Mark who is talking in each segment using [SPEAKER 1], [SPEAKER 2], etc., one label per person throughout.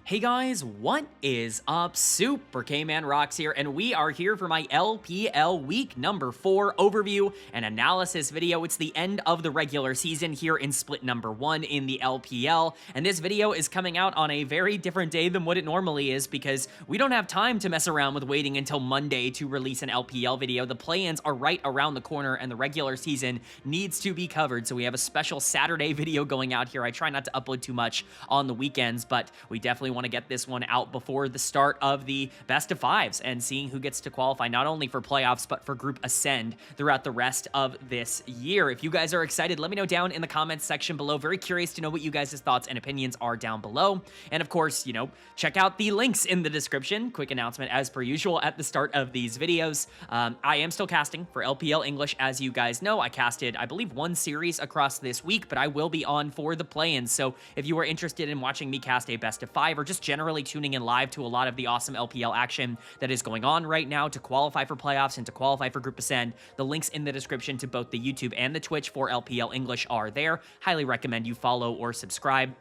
[SPEAKER 1] Hey guys, what is up? Super K-Man Rocks here, and we are here for my LPL week number 4 overview and analysis video. It's the end of the regular season here in split number 1 in the LPL, and this video is coming out on a very different day than what it normally is because we don't have time to mess around with waiting until Monday to release an LPL video. The play-ins are right around the corner and the regular season needs to be covered, so we have a special Saturday video going out here. I try not to upload too much on the weekends, but we definitely want to get this one out before the start of the best of fives and seeing who gets to qualify not only for playoffs but for group ascend throughout the rest of this year. If you guys are excited, let me know down in the comments section below. Very curious to know what you guys' thoughts and opinions are down below. And of course, check out the links in the description. Quick announcement as per usual at the start of these videos. I am still casting for LPL English, as you guys know. I casted, I believe, 1 series across this week, but I will be on for the play-ins. So if you are interested in watching me cast a best of 5 or just generally tuning in live to a lot of the awesome LPL action that is going on right now to qualify for playoffs and to qualify for group ascend, the links in the description to both the YouTube and the Twitch for LPL English are there. Highly recommend you follow or subscribe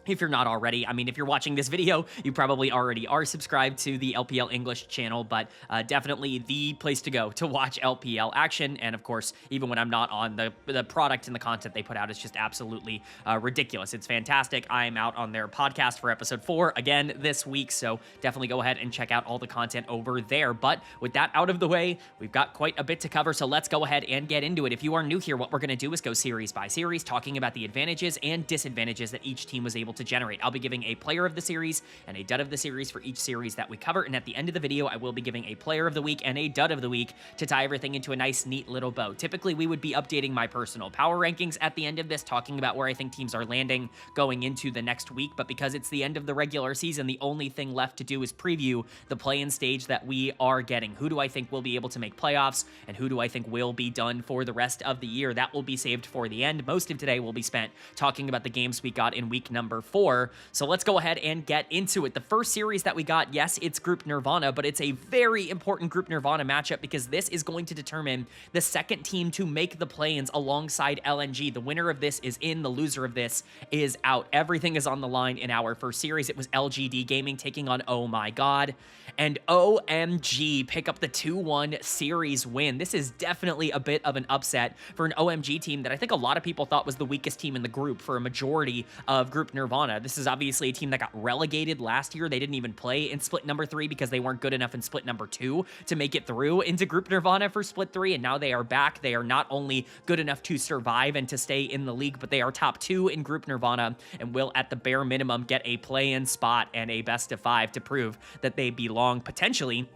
[SPEAKER 1] if you're not already. I mean, if you're watching this video, you probably already are subscribed to the LPL English channel, but definitely the place to go to watch LPL action. And of course, even when I'm not on, the product and the content they put out is just absolutely ridiculous. It's fantastic. I am out on their podcast for episode 4 again this week, so definitely go ahead and check out all the content over there. But with that out of the way, we've got quite a bit to cover, so let's go ahead and get into it. If you are new here, what we're going to do is go series by series, talking about the advantages and disadvantages that each team was able to generate. I'll be giving a player of the series and a dud of the series for each series that we cover, and at the end of the video, I will be giving a player of the week and a dud of the week to tie everything into a nice, neat little bow. Typically, we would be updating my personal power rankings at the end of this, talking about where I think teams are landing going into the next week, but because it's the end of the regular season, the only thing left to do is preview the play-in stage that we are getting. Who do I think will be able to make playoffs, and who do I think will be done for the rest of the year? That will be saved for the end. Most of today will be spent talking about the games we got in week number 4. So let's go ahead and get into it. The first series that we got, yes, it's Group Nirvana, but it's a very important Group Nirvana matchup because this is going to determine the second team to make the play-ins alongside LNG. The winner of this is in, the loser of this is out. Everything is on the line in our first series. It was LGD Gaming taking on Oh My God, and OMG pick up the 2-1 series win. This is definitely a bit of an upset for an OMG team that I think a lot of people thought was the weakest team in the group for a majority of Group Nirvana. This is obviously a team that got relegated last year. They didn't even play in split number 3 because they weren't good enough in split number 2 to make it through into Group Nirvana for split 3, and now they are back. They are not only good enough to survive and to stay in the league, but they are top 2 in Group Nirvana and will at the bare minimum get a play-in spot and a best of 5 to prove that they belong potentially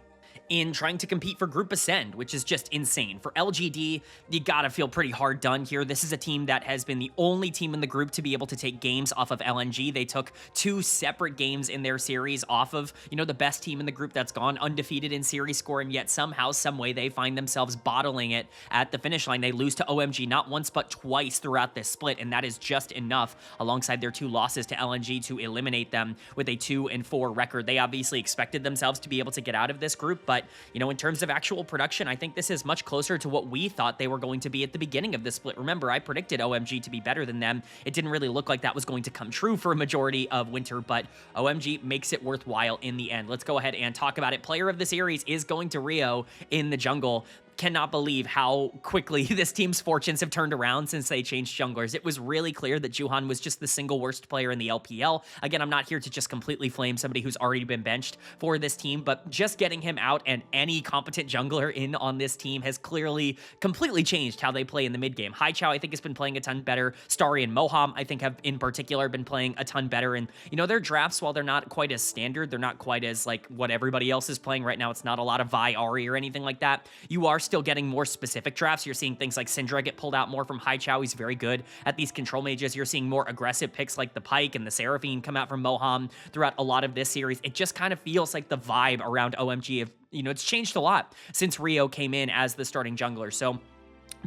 [SPEAKER 1] in trying to compete for Group Ascend, which is just insane. For LGD, you gotta feel pretty hard done here. This is a team that has been the only team in the group to be able to take games off of LNG. They took 2 separate games in their series off of, the best team in the group that's gone undefeated in series score, and yet somehow, some way, they find themselves bottling it at the finish line. They lose to OMG not once but twice throughout this split, and that is just enough alongside their 2 losses to LNG to eliminate them with a 2-4 record. They obviously expected themselves to be able to get out of this group, but in terms of actual production, I think this is much closer to what we thought they were going to be at the beginning of this split. Remember, I predicted OMG to be better than them. It didn't really look like that was going to come true for a majority of winter, but OMG makes it worthwhile in the end. Let's go ahead and talk about it. Player of the series is going to Rio in the jungle. Cannot believe how quickly this team's fortunes have turned around since they changed junglers. It was really clear that Juhan was just the single worst player in the LPL. Again, I'm not here to just completely flame somebody who's already been benched for this team, but just getting him out and any competent jungler in on this team has clearly completely changed how they play in the mid game. Haichao, I think, has been playing a ton better. Starry and Moham, I think, have in particular been playing a ton better. And, their drafts, while they're not quite as standard, they're not quite as, like, what everybody else is playing right now. It's not a lot of Vi, Ari, or anything like that. You are still getting more specific drafts. You're seeing things like Syndra get pulled out more from Haichao. He's very good at these control mages. You're seeing more aggressive picks like the Pyke and the Seraphine come out from Moham throughout a lot of this series. It just kind of feels like the vibe around OMG of, it's changed a lot since Rio came in as the starting jungler. So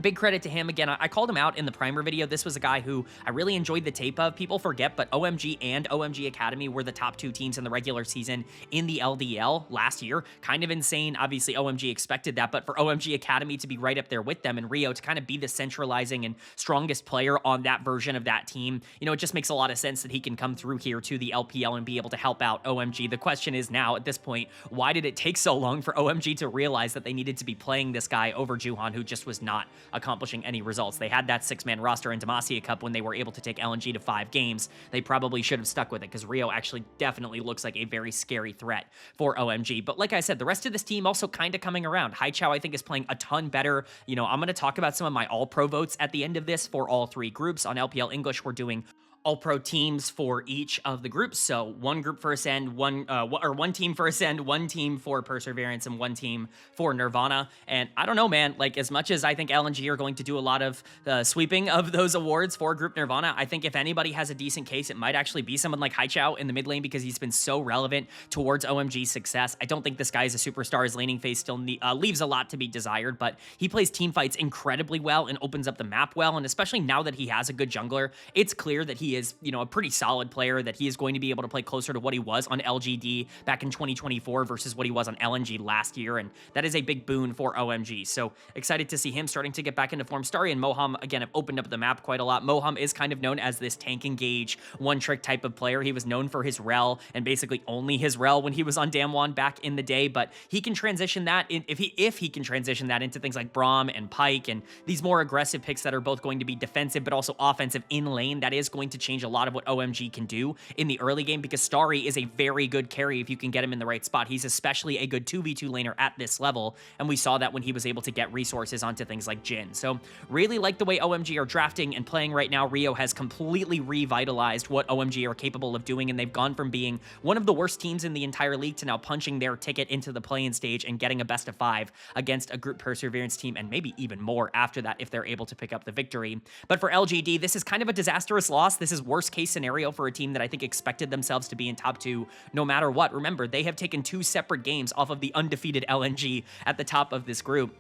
[SPEAKER 1] Big credit to him. Again, I called him out in the primer video. This was a guy who I really enjoyed the tape of. People forget, but OMG and OMG Academy were the top 2 teams in the regular season in the LDL last year. Kind of insane. Obviously, OMG expected that, but for OMG Academy to be right up there with them and Rio to kind of be the centralizing and strongest player on that version of that team, you know, it just makes a lot of sense that he can come through here to the LPL and be able to help out OMG. The question is now, at this point, why did it take so long for OMG to realize that they needed to be playing this guy over Juhan, who just was not accomplishing any results? They had that 6-man roster in Demacia Cup when they were able to take LNG to 5 games. They probably should have stuck with it because Rio actually definitely looks like a very scary threat for OMG. But like I said, the rest of this team also kind of coming around. Haichao, I think, is playing a ton better. You know, I'm going to talk about some of my all-pro votes at the end of this for all 3 groups. On LPL English, we're doing all-pro teams for each of the groups. So 1 group for Ascend, 1 team for Ascend, 1 team for Perseverance, and 1 team for Nirvana. And I don't know, man, like as much as I think LNG are going to do a lot of sweeping of those awards for Group Nirvana, I think if anybody has a decent case, it might actually be someone like Haichao in the mid lane because he's been so relevant towards OMG's success. I don't think this guy is a superstar. His laning phase still leaves a lot to be desired, but he plays team fights incredibly well and opens up the map well. And especially now that he has a good jungler, it's clear that he is, you know, a pretty solid player, that he is going to be able to play closer to what he was on LGD back in 2024 versus what he was on LNG last year, and that is a big boon for OMG. So excited to see him starting to get back into form. Starry and Moham, again, have opened up the map quite a lot. Moham is kind of known as this tank engage, one-trick type of player. He was known for his rel, and basically only his rel when he was on Damwon back in the day, but he can transition that, if he can transition that into things like Braum and Pyke and these more aggressive picks that are both going to be defensive but also offensive in lane. That is going to change a lot of what OMG can do in the early game because Starry is a very good carry if you can get him in the right spot. He's especially a good 2v2 laner at this level, and we saw that when he was able to get resources onto things like Jhin. So really like the way OMG are drafting and playing right now. Rio has completely revitalized what OMG are capable of doing, and they've gone from being one of the worst teams in the entire league to now punching their ticket into the play-in stage and getting a best of 5 against a group Perseverance team, and maybe even more after that if they're able to pick up the victory. But for LGD, this is kind of a disastrous loss. This is worst case scenario for a team that I think expected themselves to be in top 2 no matter what. Remember, they have taken 2 separate games off of the undefeated LNG at the top of this group.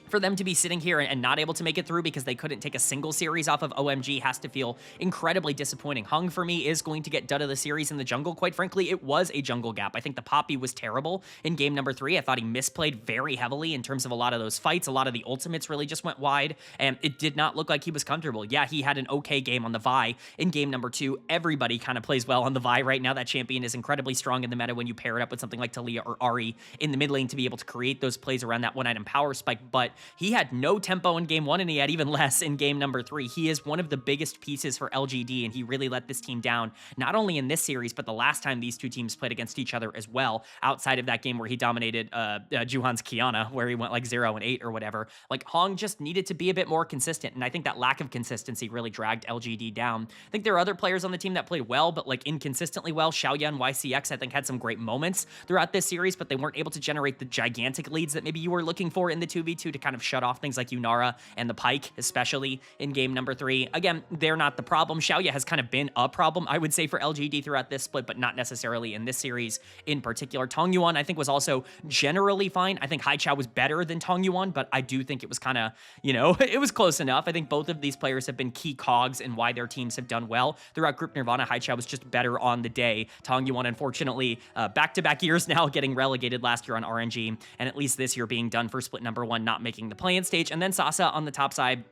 [SPEAKER 1] For them to be sitting here and not able to make it through because they couldn't take a single series off of OMG has to feel incredibly disappointing. Hung, for me, is going to get dud of the series in the jungle. Quite frankly, it was a jungle gap. I think the Poppy was terrible in game number 3. I thought he misplayed very heavily in terms of a lot of those fights. A lot of the ultimates really just went wide, and it did not look like he was comfortable. Yeah, he had an okay game on the Vi in game number 2. Everybody kind of plays well on the Vi right now. That champion is incredibly strong in the meta when you pair it up with something like Talia or Ari in the mid lane to be able to create those plays around that one-item power spike, but he had no tempo in game 1, and he had even less in game number 3. He is one of the biggest pieces for LGD, and he really let this team down, not only in this series, but the last time these 2 teams played against each other as well, outside of that game where he dominated Juhan's Kiana, where he went like 0-8 or whatever. Like, Hong just needed to be a bit more consistent, and I think that lack of consistency really dragged LGD down. I think there are other players on the team that played well, but like inconsistently well. Xiaoya and YCX, I think, had some great moments throughout this series, but they weren't able to generate the gigantic leads that maybe you were looking for in the 2v2 to kind of shut off things like Yunara and the Pyke, especially in game number 3. Again, they're not the problem. Xiaoya has kind of been a problem, I would say, for LGD throughout this split, but not necessarily in this series in particular. Tong Yuan, I think, was also generally fine. I think Haichao was better than Tong Yuan, but I do think it was kind of, you know, it was close enough. I think both of these players have been key cogs in why their teams have done well throughout Group Nirvana. Haichao was just better on the day. Tong Yuan, unfortunately, back-to-back years now getting relegated last year on RNG, and at least this year being done for split number 1, not making the play-in stage. And then Sasa on the top side,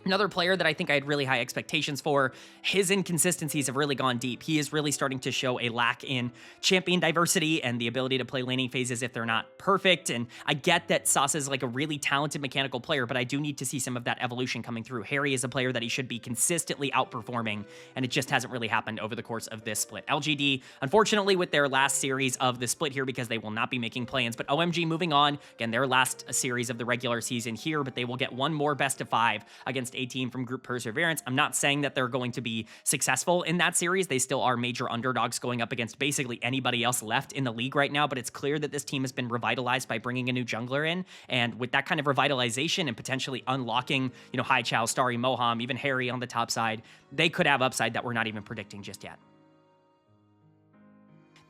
[SPEAKER 1] another player that I think I had really high expectations for. His inconsistencies have really gone deep. He is really starting to show a lack in champion diversity and the ability to play laning phases if they're not perfect. And I get that Sasa is like a really talented mechanical player, but I do need to see some of that evolution coming through. Harry is a player that he should be consistently outperforming, and it just hasn't really happened over the course of this split. LGD, unfortunately, with their last series of the split here, because they will not be making play-ins, but OMG moving on. Again, their last series of the regular season here, but they will get one more best of 5 against a team from Group Perseverance. I'm not saying that they're going to be successful in that series. They still are major underdogs going up against basically anybody else left in the league right now, but it's clear that this team has been revitalized by bringing a new jungler in, and with that kind of revitalization and potentially unlocking, you know, Haichao, Starry, Moham, even Harry on the top side, they could have upside that we're not even predicting just yet.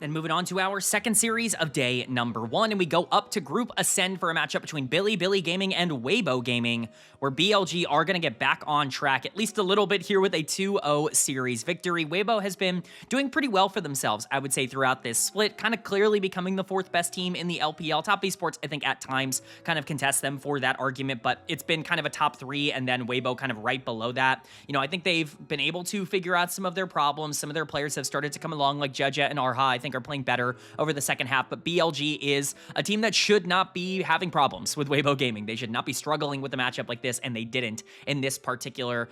[SPEAKER 1] Then moving on to our second series of day number 1, and we go up to Group Ascend for a matchup between Bilibili Gaming and Weibo Gaming, where BLG are going to get back on track at least a little bit here with a 2-0 series victory. Weibo has been doing pretty well for themselves, I would say, throughout this split, kind of clearly becoming the 4th best team in the LPL. Top Esports, I think, at times kind of contests them for that argument, but it's been kind of a top 3, and then Weibo kind of right below that. You know, I think they've been able to figure out some of their problems. Some of their players have started to come along, like Jeje and Arha, I think, are playing better over the second half, but BLG is a team that should not be having problems with Weibo Gaming. They should not be struggling with a matchup like this, and they didn't in this particular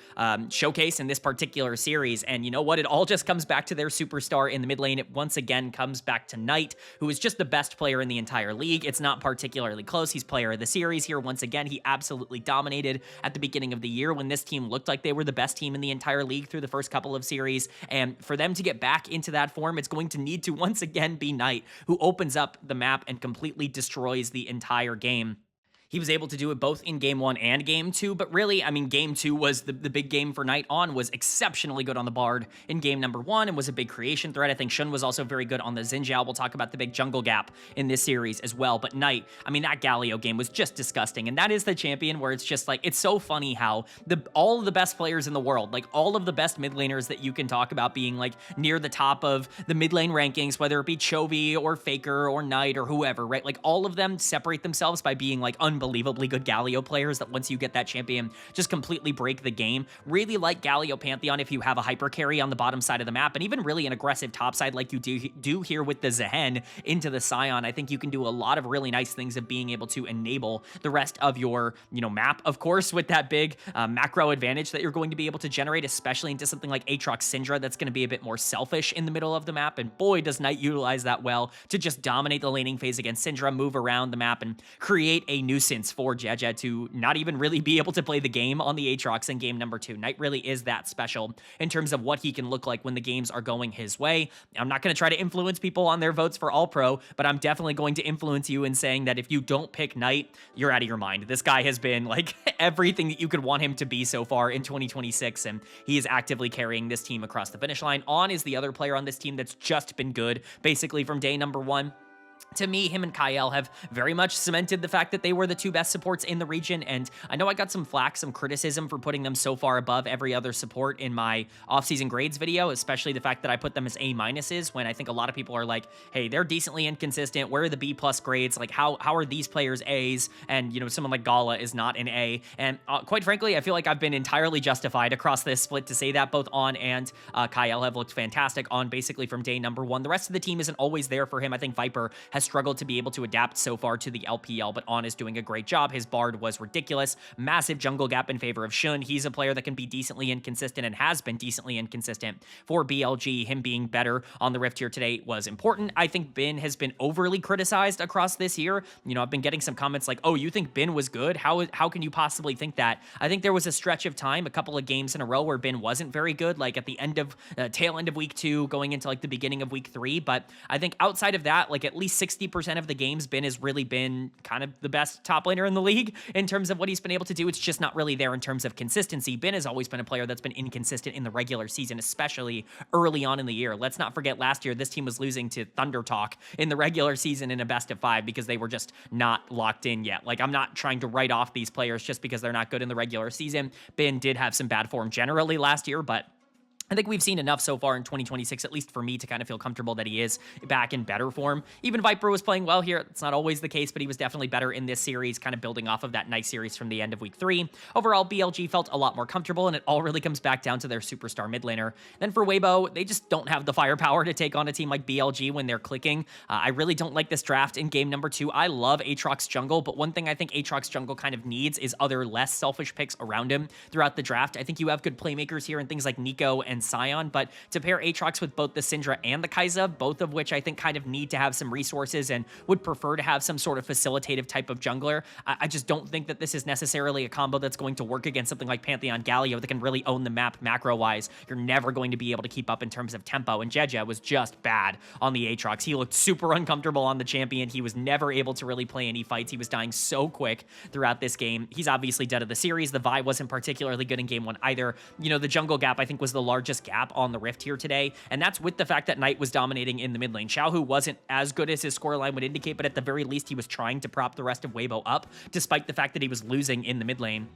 [SPEAKER 1] showcase, in this particular series. And you know what? It all just comes back to their superstar in the mid lane. It once again comes back to Knight, who is just the best player in the entire league. It's not particularly close. He's player of the series here. Once again, he absolutely dominated at the beginning of the year when this team looked like they were the best team in the entire league through the first couple of series. And for them to get back into that form, it's going to need to once again be Knight, who opens up the map and completely destroys the entire game. He was able to do it both in Game 1 and Game 2, but really, I mean, Game 2 was the big game for Knight. On was exceptionally good on the Bard in Game number 1 and was a big creation threat. I think Shun was also very good on the Xin Zhao. We'll talk about the big jungle gap in this series as well, but Knight, I mean, that Galio game was just disgusting, and that is the champion where it's just like, it's so funny how all of the best players in the world, like all of the best mid laners that you can talk about being like near the top of the mid lane rankings, whether it be Chovy or Faker or Knight or whoever, right? Like all of them separate themselves by being like unbelievably good Galio players that once you get that champion just completely break the game. Really like Galio Pantheon if you have a hyper carry on the bottom side of the map, and even really an aggressive top side like you do here with the Zehen into the Scion. I think you can do a lot of really nice things of being able to enable the rest of your, you know, map, of course, with that big macro advantage that you're going to be able to generate, especially into something like Aatrox Syndra that's going to be a bit more selfish in the middle of the map, and boy, does Knight utilize that well to just dominate the laning phase against Syndra, move around the map, and create a nuisance for Jeje to not even really be able to play the game on the Aatrox in Game number 2. Knight really is that special in terms of what he can look like when the games are going his way. I'm not going to try to influence people on their votes for All-Pro, but I'm definitely going to influence you in saying that if you don't pick Knight, you're out of your mind. This guy has been like everything that you could want him to be so far in 2026, and he is actively carrying this team across the finish line. On is the other player on this team that's just been good, basically from day number 1. To me, him and Kyle have very much cemented the fact that they were the 2 best supports in the region, and I know I got some flack, some criticism for putting them so far above every other support in my off-season grades video, especially the fact that I put them as A-minuses when I think a lot of people are like, hey, they're decently inconsistent, where are the B-plus grades, like how are these players A's, and you know, someone like Gala is not an A, and quite frankly, I feel like I've been entirely justified across this split to say that. Both On and Kyle have looked fantastic. On basically from day number 1. The rest of the team isn't always there for him. I think Viper has struggled to be able to adapt so far to the LPL, but On is doing a great job. His Bard was ridiculous. Massive jungle gap in favor of Shun. He's a player that can be decently inconsistent and has been decently inconsistent for BLG. Him being better on the Rift here today was important. I think Bin has been overly criticized across this year. You know, I've been getting some comments like, oh, you think Bin was good? How can you possibly think that? I think there was a stretch of time, a couple of games in a row where Bin wasn't very good, like at the end of tail end of week 2 going into like the beginning of week 3, but I think outside of that, like at least 60% of the games, Bin has really been kind of the best top laner in the league in terms of what he's been able to do. It's just not really there in terms of consistency. Bin has always been a player that's been inconsistent in the regular season, especially early on in the year. Let's not forget last year, this team was losing to Thunder Talk in the regular season in a best of 5 because they were just not locked in yet. Like, I'm not trying to write off these players just because they're not good in the regular season. Bin did have some bad form generally last year, but I think we've seen enough so far in 2026, at least for me, to kind of feel comfortable that he is back in better form. Even Viper was playing well here. It's not always the case, but he was definitely better in this series, kind of building off of that nice series from the end of week 3. Overall, BLG felt a lot more comfortable, and it all really comes back down to their superstar mid laner. Then for Weibo, they just don't have the firepower to take on a team like BLG when they're clicking. I really don't like this draft in game number 2. I love Aatrox jungle, but one thing I think Aatrox jungle kind of needs is other less selfish picks around him throughout the draft. I think you have good playmakers here and things like Nico and Scion, but to pair Aatrox with both the Syndra and the Kai'Sa, both of which I think kind of need to have some resources and would prefer to have some sort of facilitative type of jungler, I just don't think that this is necessarily a combo that's going to work against something like Pantheon Galio that can really own the map macro-wise. You're never going to be able to keep up in terms of tempo, and Jeje was just bad on the Aatrox. He looked super uncomfortable on the champion. He was never able to really play any fights. He was dying so quick throughout this game. He's obviously dead of the series. The Vi wasn't particularly good in game 1 either. You know, the jungle gap, I think, was the largest largest gap on the Rift here today, and that's with the fact that Knight was dominating in the mid lane. Xiaohu wasn't as good as his scoreline would indicate, but at the very least, he was trying to prop the rest of Weibo up, despite the fact that he was losing in the mid lane.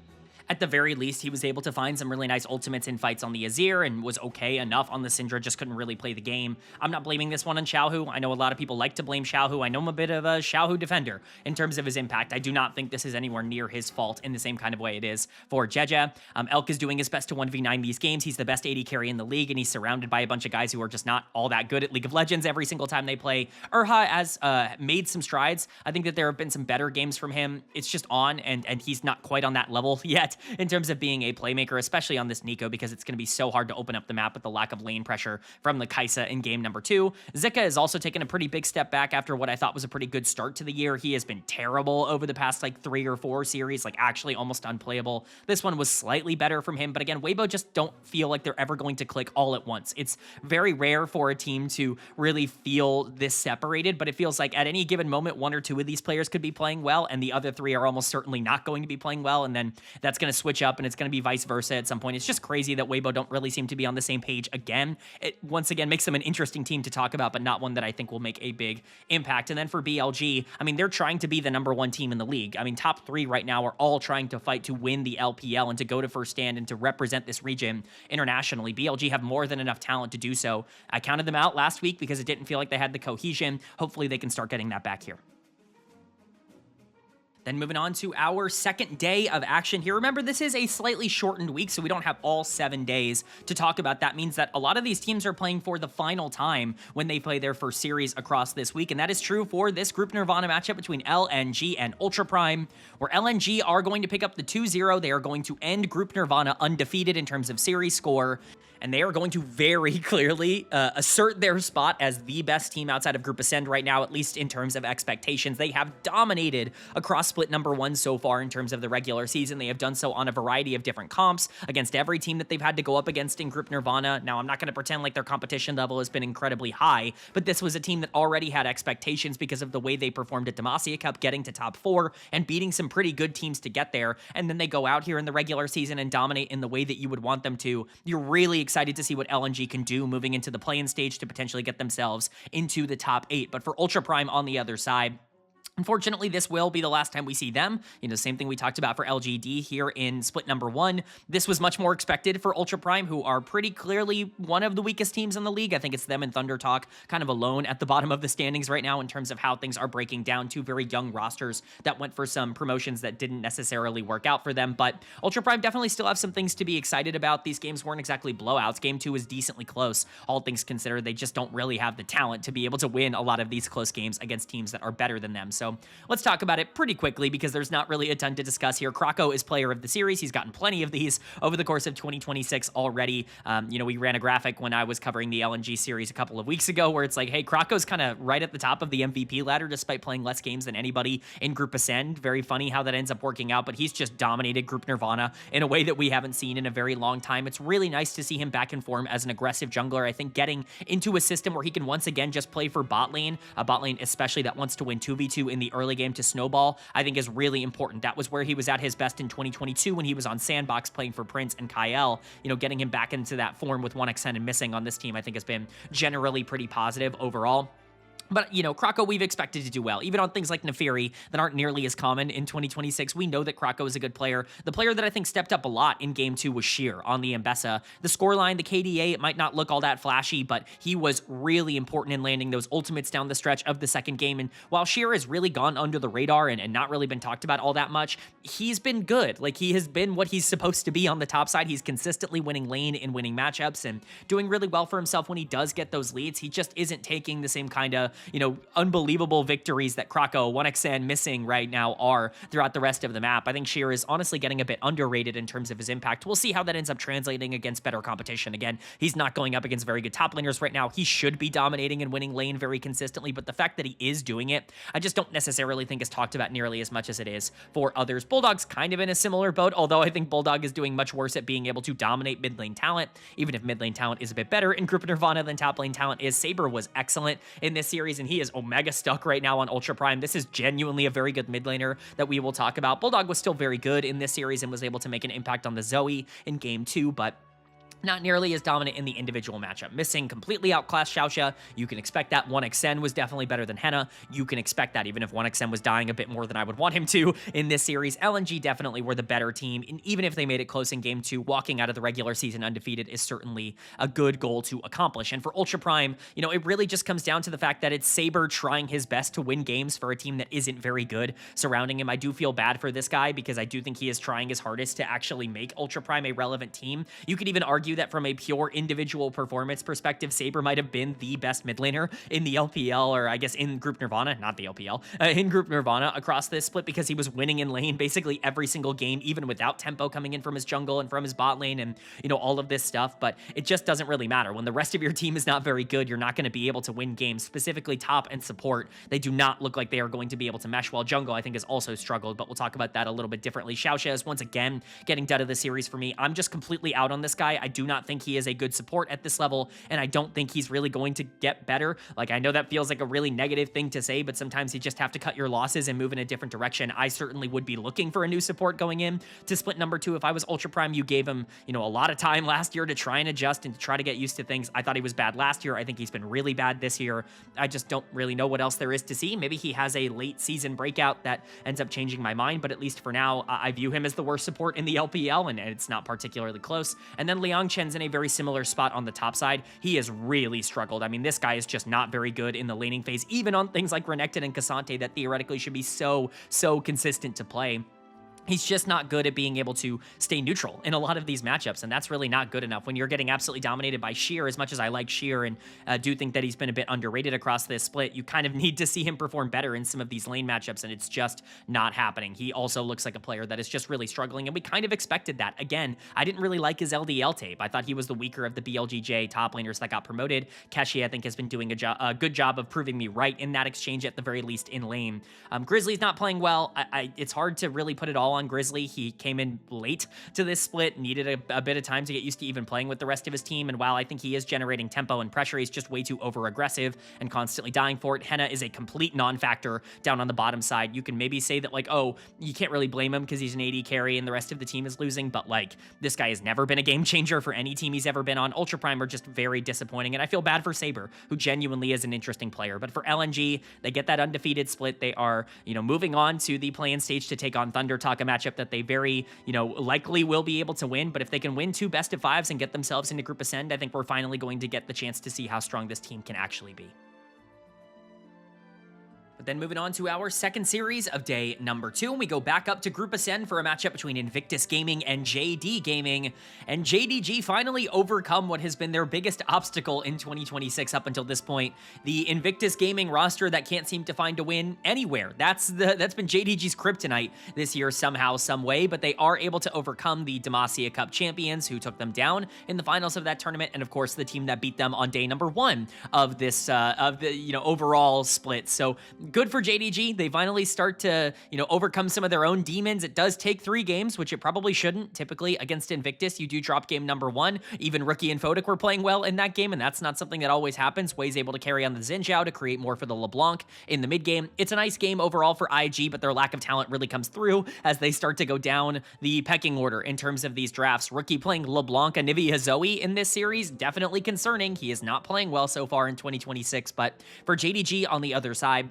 [SPEAKER 1] At the very least, he was able to find some really nice ultimates in fights on the Azir and was okay enough on the Syndra, just couldn't really play the game. I'm not blaming this one on Xiaohu. I know a lot of people like to blame Xiaohu. I know I'm a bit of a Xiaohu defender in terms of his impact. I do not think this is anywhere near his fault in the same kind of way it is for Jeje. Elk is doing his best to 1v9 these games. He's the best AD carry in the league, and he's surrounded by a bunch of guys who are just not all that good at League of Legends every single time they play. Urha has made some strides. I think that there have been some better games from him. It's just on, and he's not quite on that level yet in terms of being a playmaker, especially on this Nico, because it's going to be so hard to open up the map with the lack of lane pressure from the Kai'Sa in game number 2. Zika has also taken a pretty big step back after what I thought was a pretty good start to the year. He has been terrible over the past like 3 or 4 series, like actually almost unplayable. This one was slightly better from him, but again, Weibo just don't feel like they're ever going to click all at once. It's very rare for a team to really feel this separated, but it feels like at any given moment, 1 or 2 of these players could be playing well, and the other 3 are almost certainly not going to be playing well, and then that's going to switch up, and it's going to be vice versa at some point. It's just crazy that Weibo don't really seem to be on the same page again. It once again makes them an interesting team to talk about, but not one that I think will make a big impact. And then for BLG, I mean, they're trying to be the #1 team in the league. I mean, top 3 right now are all trying to fight to win the LPL and to go to first stand and to represent this region internationally. BLG have more than enough talent to do so. I counted them out last week because it didn't feel like they had the cohesion. Hopefully they can start getting that back here. Then moving on to our second day of action here. Remember, this is a slightly shortened week, so we don't have all 7 days to talk about. That means that a lot of these teams are playing for the final time when they play their first series across this week, and that is true for this Group Nirvana matchup between LNG and Ultra Prime, where LNG are going to pick up the 2-0. They are going to end Group Nirvana undefeated in terms of series score, and they are going to very clearly assert their spot as the best team outside of Group Ascend right now, at least in terms of expectations. They have dominated across split #1 so far in terms of the regular season. They have done so on a variety of different comps against every team that they've had to go up against in Group Nirvana. Now, I'm not going to pretend like their competition level has been incredibly high, but this was a team that already had expectations because of the way they performed at Demacia Cup, getting to top 4 and beating some pretty good teams to get there. And then they go out here in the regular season and dominate in the way that you would want them to. You're really excited to see what LNG can do moving into the play-in stage to potentially get themselves into the top 8. But for Ultra Prime on the other side, unfortunately, this will be the last time we see them. You know, same thing we talked about for LGD here in split #1. This was much more expected for Ultra Prime, who are pretty clearly one of the weakest teams in the league. I think it's them and Thunder Talk kind of alone at the bottom of the standings right now in terms of how things are breaking down. 2 very young rosters that went for some promotions that didn't necessarily work out for them. But Ultra Prime definitely still have some things to be excited about. These games weren't exactly blowouts. Game 2 was decently close. All things considered, they just don't really have the talent to be able to win a lot of these close games against teams that are better than them. So let's talk about it pretty quickly because there's not really a ton to discuss here. Krako is player of the series. He's gotten plenty of these over the course of 2026 already. You know, we ran a graphic when I was covering the LNG series a couple of weeks ago where it's like, hey, Krako's kind of right at the top of the MVP ladder despite playing less games than anybody in Group Ascend. Very funny how that ends up working out, but he's just dominated Group Nirvana in a way that we haven't seen in a very long time. It's really nice to see him back in form as an aggressive jungler. I think getting into a system where he can once again just play for bot lane, a bot lane especially that wants to win 2v2 in the early game to snowball, I think is really important. That was where he was at his best in 2022 when he was on Sandbox playing for Prince and Kyle. You know, getting him back into that form with 1xN and missing on this team, I think has been generally pretty positive overall. But, you know, Krako we've expected to do well. Even on things like Neferi that aren't nearly as common in 2026, we know that Krako is a good player. The player that I think stepped up a lot in Game 2 was Sheer on the Mbessa. The scoreline, the KDA, it might not look all that flashy, but he was really important in landing those ultimates down the stretch of the second game. And while Sheer has really gone under the radar and not really been talked about all that much, he's been good. Like, he has been what he's supposed to be on the top side. He's consistently winning lane and winning matchups and doing really well for himself when he does get those leads. He just isn't taking the same kind of, you know, unbelievable victories that Krako, 1xN missing right now are throughout the rest of the map. I think Sheer is honestly getting a bit underrated in terms of his impact. We'll see how that ends up translating against better competition. Again, he's not going up against very good top laners right now. He should be dominating and winning lane very consistently, but the fact that he is doing it, I just don't necessarily think is talked about nearly as much as it is for others. Bulldog's kind of in a similar boat, although I think Bulldog is doing much worse at being able to dominate mid lane talent, even if mid lane talent is a bit better in Group Nirvana than top lane talent is. Saber was excellent in this series, and he is Omega stuck right now on Ultra Prime. This is genuinely a very good mid laner that we will talk about. Bulldog was still very good in this series and was able to make an impact on the Zoe in Game 2, but not nearly as dominant in the individual matchup. Missing completely outclassed Xiaoxia. You can expect that. 1xN was definitely better than Henna. You can expect that even if 1xN was dying a bit more than I would want him to in this series. LNG definitely were the better team, and even if they made it close in game 2, walking out of the regular season undefeated is certainly a good goal to accomplish. And for Ultra Prime, you know, it really just comes down to the fact that it's Saber trying his best to win games for a team that isn't very good surrounding him. I do feel bad for this guy because I do think he is trying his hardest to actually make Ultra Prime a relevant team. You could even argue that from a pure individual performance perspective, Saber might have been the best mid laner in the LPL, or I guess in Group Nirvana, not the LPL, in Group Nirvana across this split, because he was winning in lane basically every single game, even without tempo coming in from his jungle and from his bot lane and, you know, all of this stuff. But it just doesn't really matter. When the rest of your team is not very good, you're not going to be able to win games, specifically top and support. They do not look like they are going to be able to mesh well. Jungle, I think, has also struggled, but we'll talk about that a little bit differently. Xiaoxia is once again getting done of the series for me. I'm just completely out on this guy. I do not think he is a good support at this level, and I don't think he's really going to get better. Like, I know that feels like a really negative thing to say, but sometimes you just have to cut your losses and move in a different direction. I certainly would be looking for a new support going in to split number 2. If I was Ultra Prime, you gave him, you know, a lot of time last year to try and adjust and to try to get used to things. I thought he was bad last year. I think he's been really bad this year. I just don't really know what else there is to see. Maybe he has a late season breakout that ends up changing my mind, but at least for now, I view him as the worst support in the LPL, and it's not particularly close. And then Liang Chen's in a very similar spot on the top side. He has really struggled. I mean, this guy is just not very good in the laning phase, even on things like Renekton and Cassante that theoretically should be so consistent to play. He's just not good at being able to stay neutral in a lot of these matchups, and that's really not good enough when you're getting absolutely dominated by Sheer. As much as I like Sheer and do think that he's been a bit underrated across this split, you kind of need to see him perform better in some of these lane matchups, and it's just not happening. He also looks like a player that is just really struggling, and we kind of expected that. Again, I didn't really like his LDL tape. I thought he was the weaker of the BLGJ top laners that got promoted. Keshi, I think, has been doing a good job of proving me right in that exchange, at the very least in lane. Grizzly's not playing well. It's hard to really put it all on Grizzly. He came in late to this split, needed a bit of time to get used to even playing with the rest of his team, and while I think he is generating tempo and pressure, he's just way too over-aggressive and constantly dying for it. Henna is a complete non-factor down on the bottom side. You can maybe say that, like, oh, you can't really blame him because he's an AD carry and the rest of the team is losing, but, like, this guy has never been a game changer for any team he's ever been on. Ultra Prime are just very disappointing, and I feel bad for Saber, who genuinely is an interesting player. But for LNG, they get that undefeated split. They are, you know, moving on to the play-in stage to take on Thunder Talk, a matchup that they very, you know, likely will be able to win. But if they can win 2 best-of-5s and get themselves into Group Ascend, I think we're finally going to get the chance to see how strong this team can actually be. But then moving on to our second series of day number 2, and we go back up to Group Ascend for a matchup between Invictus Gaming and JD Gaming. And JDG finally overcome what has been their biggest obstacle in 2026 up until this point. The Invictus Gaming roster that can't seem to find a win anywhere. That's been JDG's kryptonite this year somehow, some way, but they are able to overcome the Demacia Cup champions who took them down in the finals of that tournament, and of course the team that beat them on day number 1 of this overall split. So good for JDG. They finally start to, you know, overcome some of their own demons. It does take 3 games, which it probably shouldn't. Typically against Invictus, you do drop game number 1. Even Rookie and Photic were playing well in that game, and that's not something that always happens. Wei's able to carry on the Xin Zhao to create more for the LeBlanc in the mid game. It's a nice game overall for IG, but their lack of talent really comes through as they start to go down the pecking order in terms of these drafts. Rookie playing LeBlanc, Anivia Zoe in this series, definitely concerning. He is not playing well so far in 2026, but for JDG on the other side,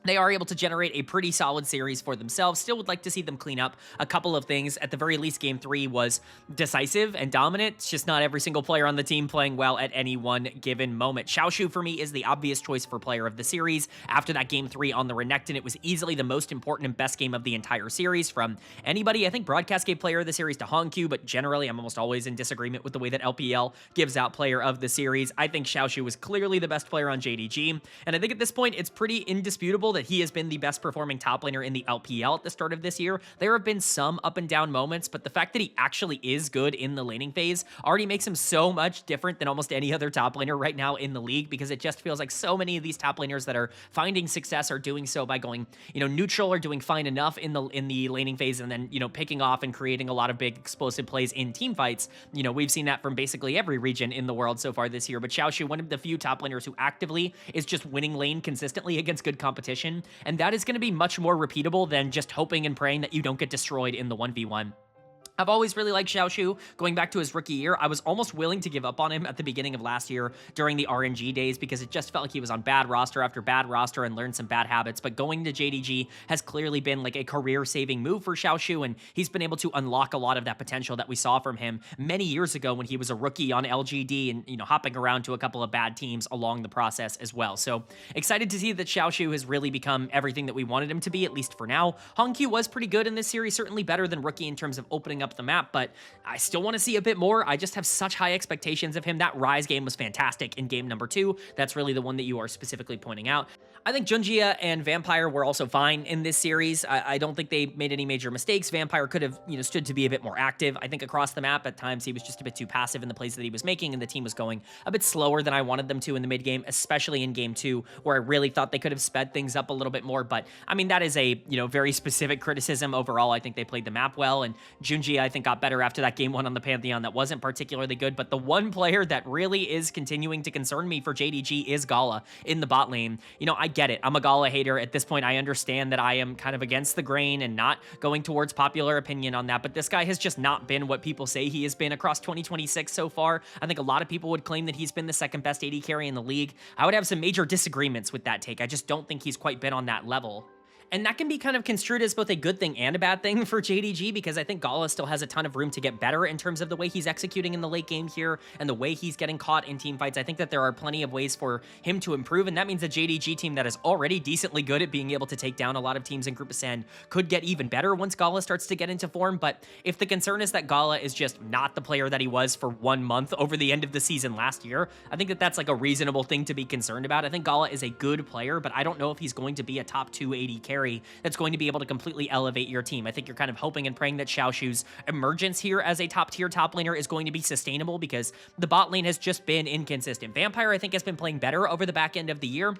[SPEAKER 1] they are able to generate a pretty solid series for themselves. Still would like to see them clean up a couple of things. At the very least, Game 3 was decisive and dominant. It's just not every single player on the team playing well at any one given moment. Xiaoshu, for me, is the obvious choice for player of the series. After that Game 3 on the Renekton, it was easily the most important and best game of the entire series from anybody. I think Broadcast gave player of the series to Hongq, but generally, I'm almost always in disagreement with the way that LPL gives out player of the series. I think Xiaoshu was clearly the best player on JDG, and I think at this point, it's pretty indisputable that he has been the best performing top laner in the LPL at the start of this year. There have been some up and down moments, but the fact that he actually is good in the laning phase already makes him so much different than almost any other top laner right now in the league, because it just feels like so many of these top laners that are finding success are doing so by going, you know, neutral or doing fine enough in the laning phase, and then, you know, picking off and creating a lot of big explosive plays in team fights. You know, we've seen that from basically every region in the world so far this year, but Xiaoshu, one of the few top laners who actively is just winning lane consistently against good competition, and that is going to be much more repeatable than just hoping and praying that you don't get destroyed in the 1v1. I've always really liked Xiaoshu. Going back to his rookie year, I was almost willing to give up on him at the beginning of last year during the RNG days because it just felt like he was on bad roster after bad roster and learned some bad habits. But going to JDG has clearly been like a career-saving move for Xiaoshu, and he's been able to unlock a lot of that potential that we saw from him many years ago when he was a rookie on LGD and, you know, hopping around to a couple of bad teams along the process as well. So excited to see that Xiaoshu has really become everything that we wanted him to be, at least for now. Hongq was pretty good in this series, certainly better than rookie in terms of opening up the map, but I still want to see a bit more. I just have such high expectations of him. That Rise game was fantastic in game number 2. That's really the one that you are specifically pointing out. I think Junjia and Vampire were also fine in this series. I don't think they made any major mistakes. Vampire could have, you know, stood to be a bit more active. I think across the map at times he was just a bit too passive in the plays that he was making, and the team was going a bit slower than I wanted them to in the mid game, especially in game 2, where I really thought they could have sped things up a little bit more. But I mean, that is a, you know, very specific criticism. Overall, I think they played the map well, and Junjia, I think, got better after that game 1 on the Pantheon that wasn't particularly good. But the one player that really is continuing to concern me for JDG is Gala in the bot lane. You know, I get it. I'm a Gala hater. At this point, I understand that I am kind of against the grain and not going towards popular opinion on that, but this guy has just not been what people say he has been across 2026 so far. I think a lot of people would claim that he's been the second best AD carry in the league. I would have some major disagreements with that take. I just don't think he's quite been on that level. And that can be kind of construed as both a good thing and a bad thing for JDG, because I think Gala still has a ton of room to get better in terms of the way he's executing in the late game here and the way he's getting caught in team fights. I think that there are plenty of ways for him to improve, and that means a JDG team that is already decently good at being able to take down a lot of teams in Group Ascend could get even better once Gala starts to get into form. But if the concern is that Gala is just not the player that he was for 1 month over the end of the season last year, I think that that's like a reasonable thing to be concerned about. I think Gala is a good player, but I don't know if he's going to be a top 2 AD carry that's going to be able to completely elevate your team. I think you're kind of hoping and praying that Xiaoshu's emergence here as a top-tier top laner is going to be sustainable, because the bot lane has just been inconsistent. Vampire, I think, has been playing better over the back end of the year.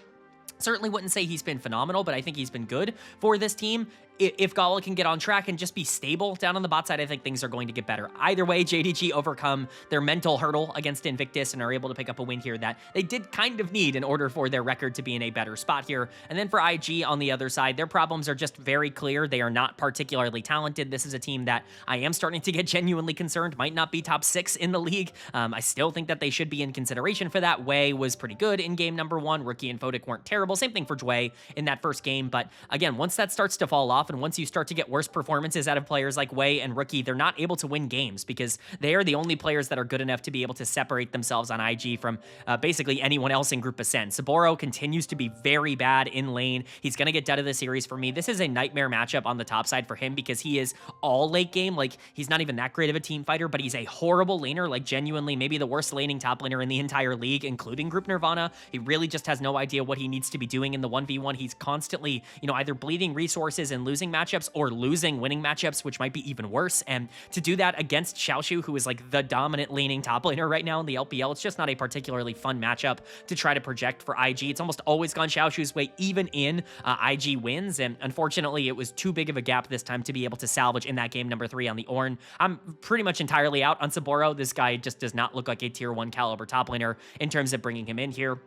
[SPEAKER 1] Certainly wouldn't say he's been phenomenal, but I think he's been good for this team. If Gala can get on track and just be stable down on the bot side, I think things are going to get better. Either way, JDG overcome their mental hurdle against Invictus and are able to pick up a win here that they did kind of need in order for their record to be in a better spot here. And then for IG on the other side, their problems are just very clear. They are not particularly talented. This is a team that I am starting to get genuinely concerned might not be top 6 in the league. I still think that they should be in consideration for that. Wei was pretty good in game number 1. Rookie and Photic weren't terrible. Same thing for Dway in that first game. But again, once that starts to fall off, and once you start to get worse performances out of players like Wei and Rookie, they're not able to win games because they are the only players that are good enough to be able to separate themselves on IG from basically anyone else in Group Ascend. Saburo continues to be very bad in lane. He's going to get dead of the series for me. This is a nightmare matchup on the top side for him because he is all late game. Like, he's not even that great of a team fighter, but he's a horrible laner, like genuinely maybe the worst laning top laner in the entire league, including Group Nirvana. He really just has no idea what he needs to be doing in the 1v1. He's constantly, you know, either bleeding resources and losing matchups or losing winning matchups, which might be even worse. And to do that against Xiaoshu, who is like the dominant laning top laner right now in the LPL, it's just not a particularly fun matchup to try to project for IG. It's almost always gone Xiaoshu's way, even in IG wins. And unfortunately, it was too big of a gap this time to be able to salvage in that game number 3 on the Ornn. I'm pretty much entirely out on Saburo. This guy just does not look like a tier 1 caliber top laner in terms of bringing him in here.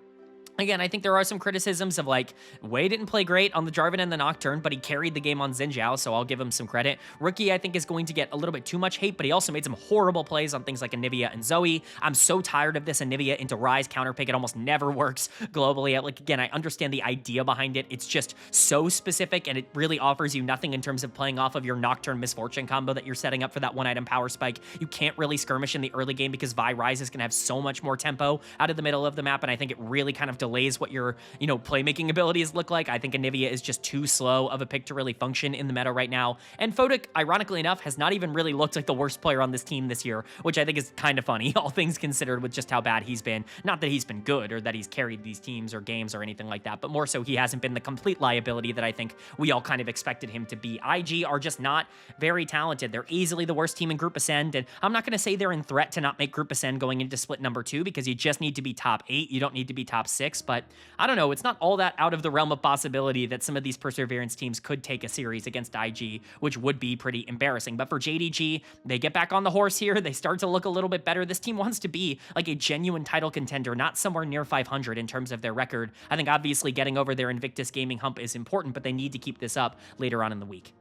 [SPEAKER 1] Again, I think there are some criticisms of, like, Wei didn't play great on the Jarvan and the Nocturne, but he carried the game on Xin Zhao, so I'll give him some credit. Rookie, I think, is going to get a little bit too much hate, but he also made some horrible plays on things like Anivia and Zoe. I'm so tired of this Anivia into Ryze counterpick. It almost never works globally. Like, again, I understand the idea behind it. It's just so specific, and it really offers you nothing in terms of playing off of your Nocturne Misfortune combo that you're setting up for that one-item power spike. You can't really skirmish in the early game because Vi Ryze is going to have so much more tempo out of the middle of the map, and I think it really kind of delays what your, you know, playmaking abilities look like. I think Anivia is just too slow of a pick to really function in the meta right now. And Photic, ironically enough, has not even really looked like the worst player on this team this year, which I think is kind of funny, all things considered, with just how bad he's been. Not that he's been good or that he's carried these teams or games or anything like that, but more so he hasn't been the complete liability that I think we all kind of expected him to be. IG are just not very talented. They're easily the worst team in Group Ascend, and I'm not going to say they're in threat to not make Group Ascend going into split number 2 because you just need to be top 8. You don't need to be top 6, but I don't know. It's not all that out of the realm of possibility that some of these Perseverance teams could take a series against IG, which would be pretty embarrassing. But for JDG, they get back on the horse here. They start to look a little bit better. This team wants to be like a genuine title contender, not somewhere near 500 in terms of their record. I think obviously getting over their Invictus Gaming hump is important, but they need to keep this up later on in the week.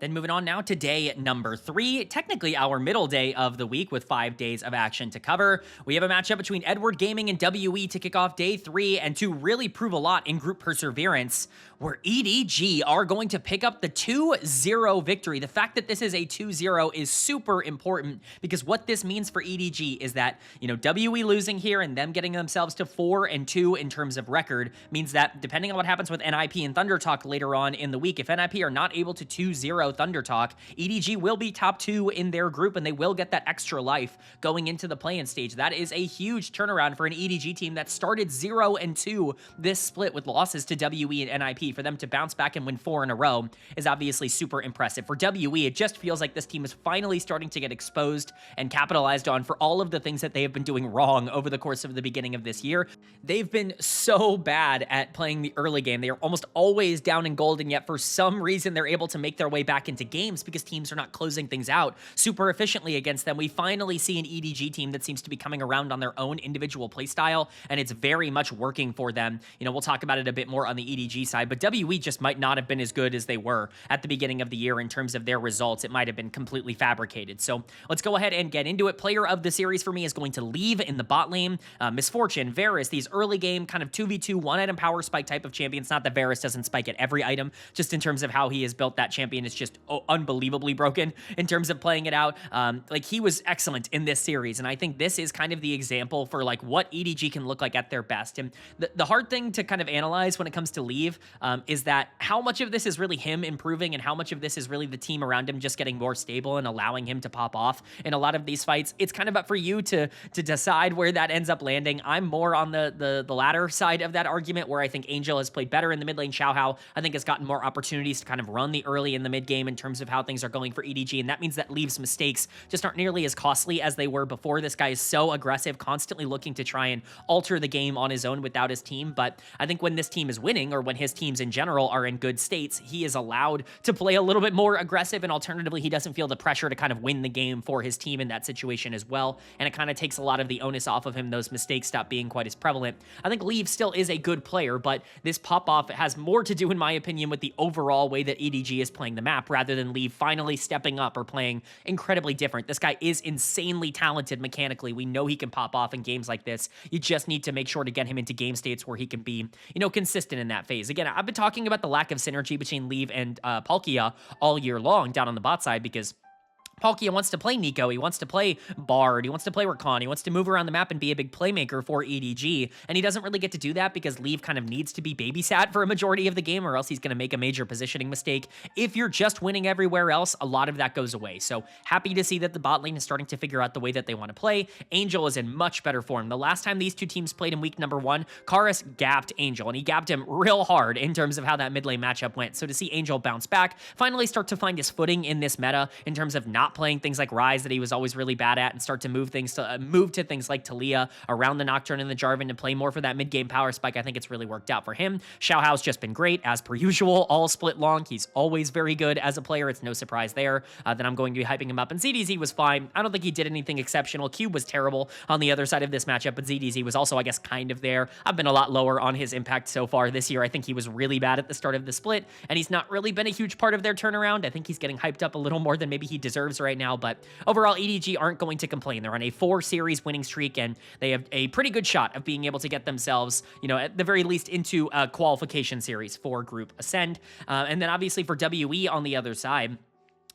[SPEAKER 1] Then moving on now to day number 3, technically our middle day of the week with 5 days of action to cover. We have a matchup between LGD Gaming and WE to kick off day 3 and to really prove a lot in group perseverance, where EDG are going to pick up the 2-0 victory. The fact that this is a 2-0 is super important because what this means for EDG is that, WE losing here and them getting themselves to 4-2 in terms of record means that depending on what happens with NIP and Thunder Talk later on in the week, if NIP are not able to 2-0 Thunder Talk, EDG will be top 2 in their group and they will get that extra life going into the play-in stage. That is a huge turnaround for an EDG team that started 0-2 this split with losses to WE and NIP. For them to bounce back and win 4 in a row is obviously super impressive. For WE, it just feels like this team is finally starting to get exposed and capitalized on for all of the things that they have been doing wrong over the course of the beginning of this year. They've been so bad at playing the early game. They are almost always down in gold, and yet for some reason they're able to make their way back into games because teams are not closing things out super efficiently against them. We finally see an EDG team that seems to be coming around on their own individual playstyle, and it's very much working for them. We'll talk about it a bit more on the EDG side, but WE just might not have been as good as they were at the beginning of the year in terms of their results. It might have been completely fabricated. So let's go ahead and get into it. Player of the series for me is going to Leave in the bot lane. Misfortune, Varus, these early game kind of 2v2 one-item power spike type of champions. Not that Varus doesn't spike at every item, just in terms of how he has built that champion is just unbelievably broken in terms of playing it out. He was excellent in this series, and I think this is kind of the example for what EDG can look like at their best. And the hard thing to kind of analyze when it comes to Leave is that how much of this is really him improving and how much of this is really the team around him just getting more stable and allowing him to pop off in a lot of these fights. It's kind of up for you to decide where that ends up landing. I'm more on the latter side of that argument, where I think Angel has played better in the mid lane. Xiaohao, I think, has gotten more opportunities to kind of run the early and the mid game in terms of how things are going for EDG, and that means that Leave's mistakes just aren't nearly as costly as they were before. This guy is so aggressive, constantly looking to try and alter the game on his own without his team, but I think when this team is winning, or when his teams in general are in good states, he is allowed to play a little bit more aggressive, and alternatively, he doesn't feel the pressure to kind of win the game for his team in that situation as well, and it kind of takes a lot of the onus off of him. Those mistakes stop being quite as prevalent. I think Leave still is a good player, but this pop-off has more to do, in my opinion, with the overall way that EDG is playing the map, rather than Leave finally stepping up or playing incredibly different. This guy is insanely talented mechanically. We know he can pop off in games like this. You just need to make sure to get him into game states where he can be, consistent in that phase. Again, I've been talking about the lack of synergy between Leave and Palkia all year long down on the bot side, because Palkia wants to play Nico, he wants to play Bard, he wants to play Rakan, he wants to move around the map and be a big playmaker for EDG, and he doesn't really get to do that because Leave kind of needs to be babysat for a majority of the game, or else he's going to make a major positioning mistake. If you're just winning everywhere else, a lot of that goes away. So happy to see that the bot lane is starting to figure out the way that they want to play. Angel is in much better form. The last time these two teams played in week number 1, Karis gapped Angel, and he gapped him real hard in terms of how that mid lane matchup went. So to see Angel bounce back, finally start to find his footing in this meta in terms of not playing things like Ryze that he was always really bad at, and start to move to things like Talia around the Nocturne and the Jarvan and play more for that mid-game power spike. I think it's really worked out for him. Xiaohao's just been great, as per usual, all split long. He's always very good as a player. It's no surprise there that I'm going to be hyping him up. And ZDZ was fine. I don't think he did anything exceptional. Cube was terrible on the other side of this matchup, but ZDZ was also, I guess, kind of there. I've been a lot lower on his impact so far this year. I think he was really bad at the start of the split, and he's not really been a huge part of their turnaround. I think he's getting hyped up a little more than maybe he deserves right now, but overall, EDG aren't going to complain. They're on a 4-series winning streak, and they have a pretty good shot of being able to get themselves, at the very least, into a qualification series for Group Ascend. And then obviously for WE on the other side,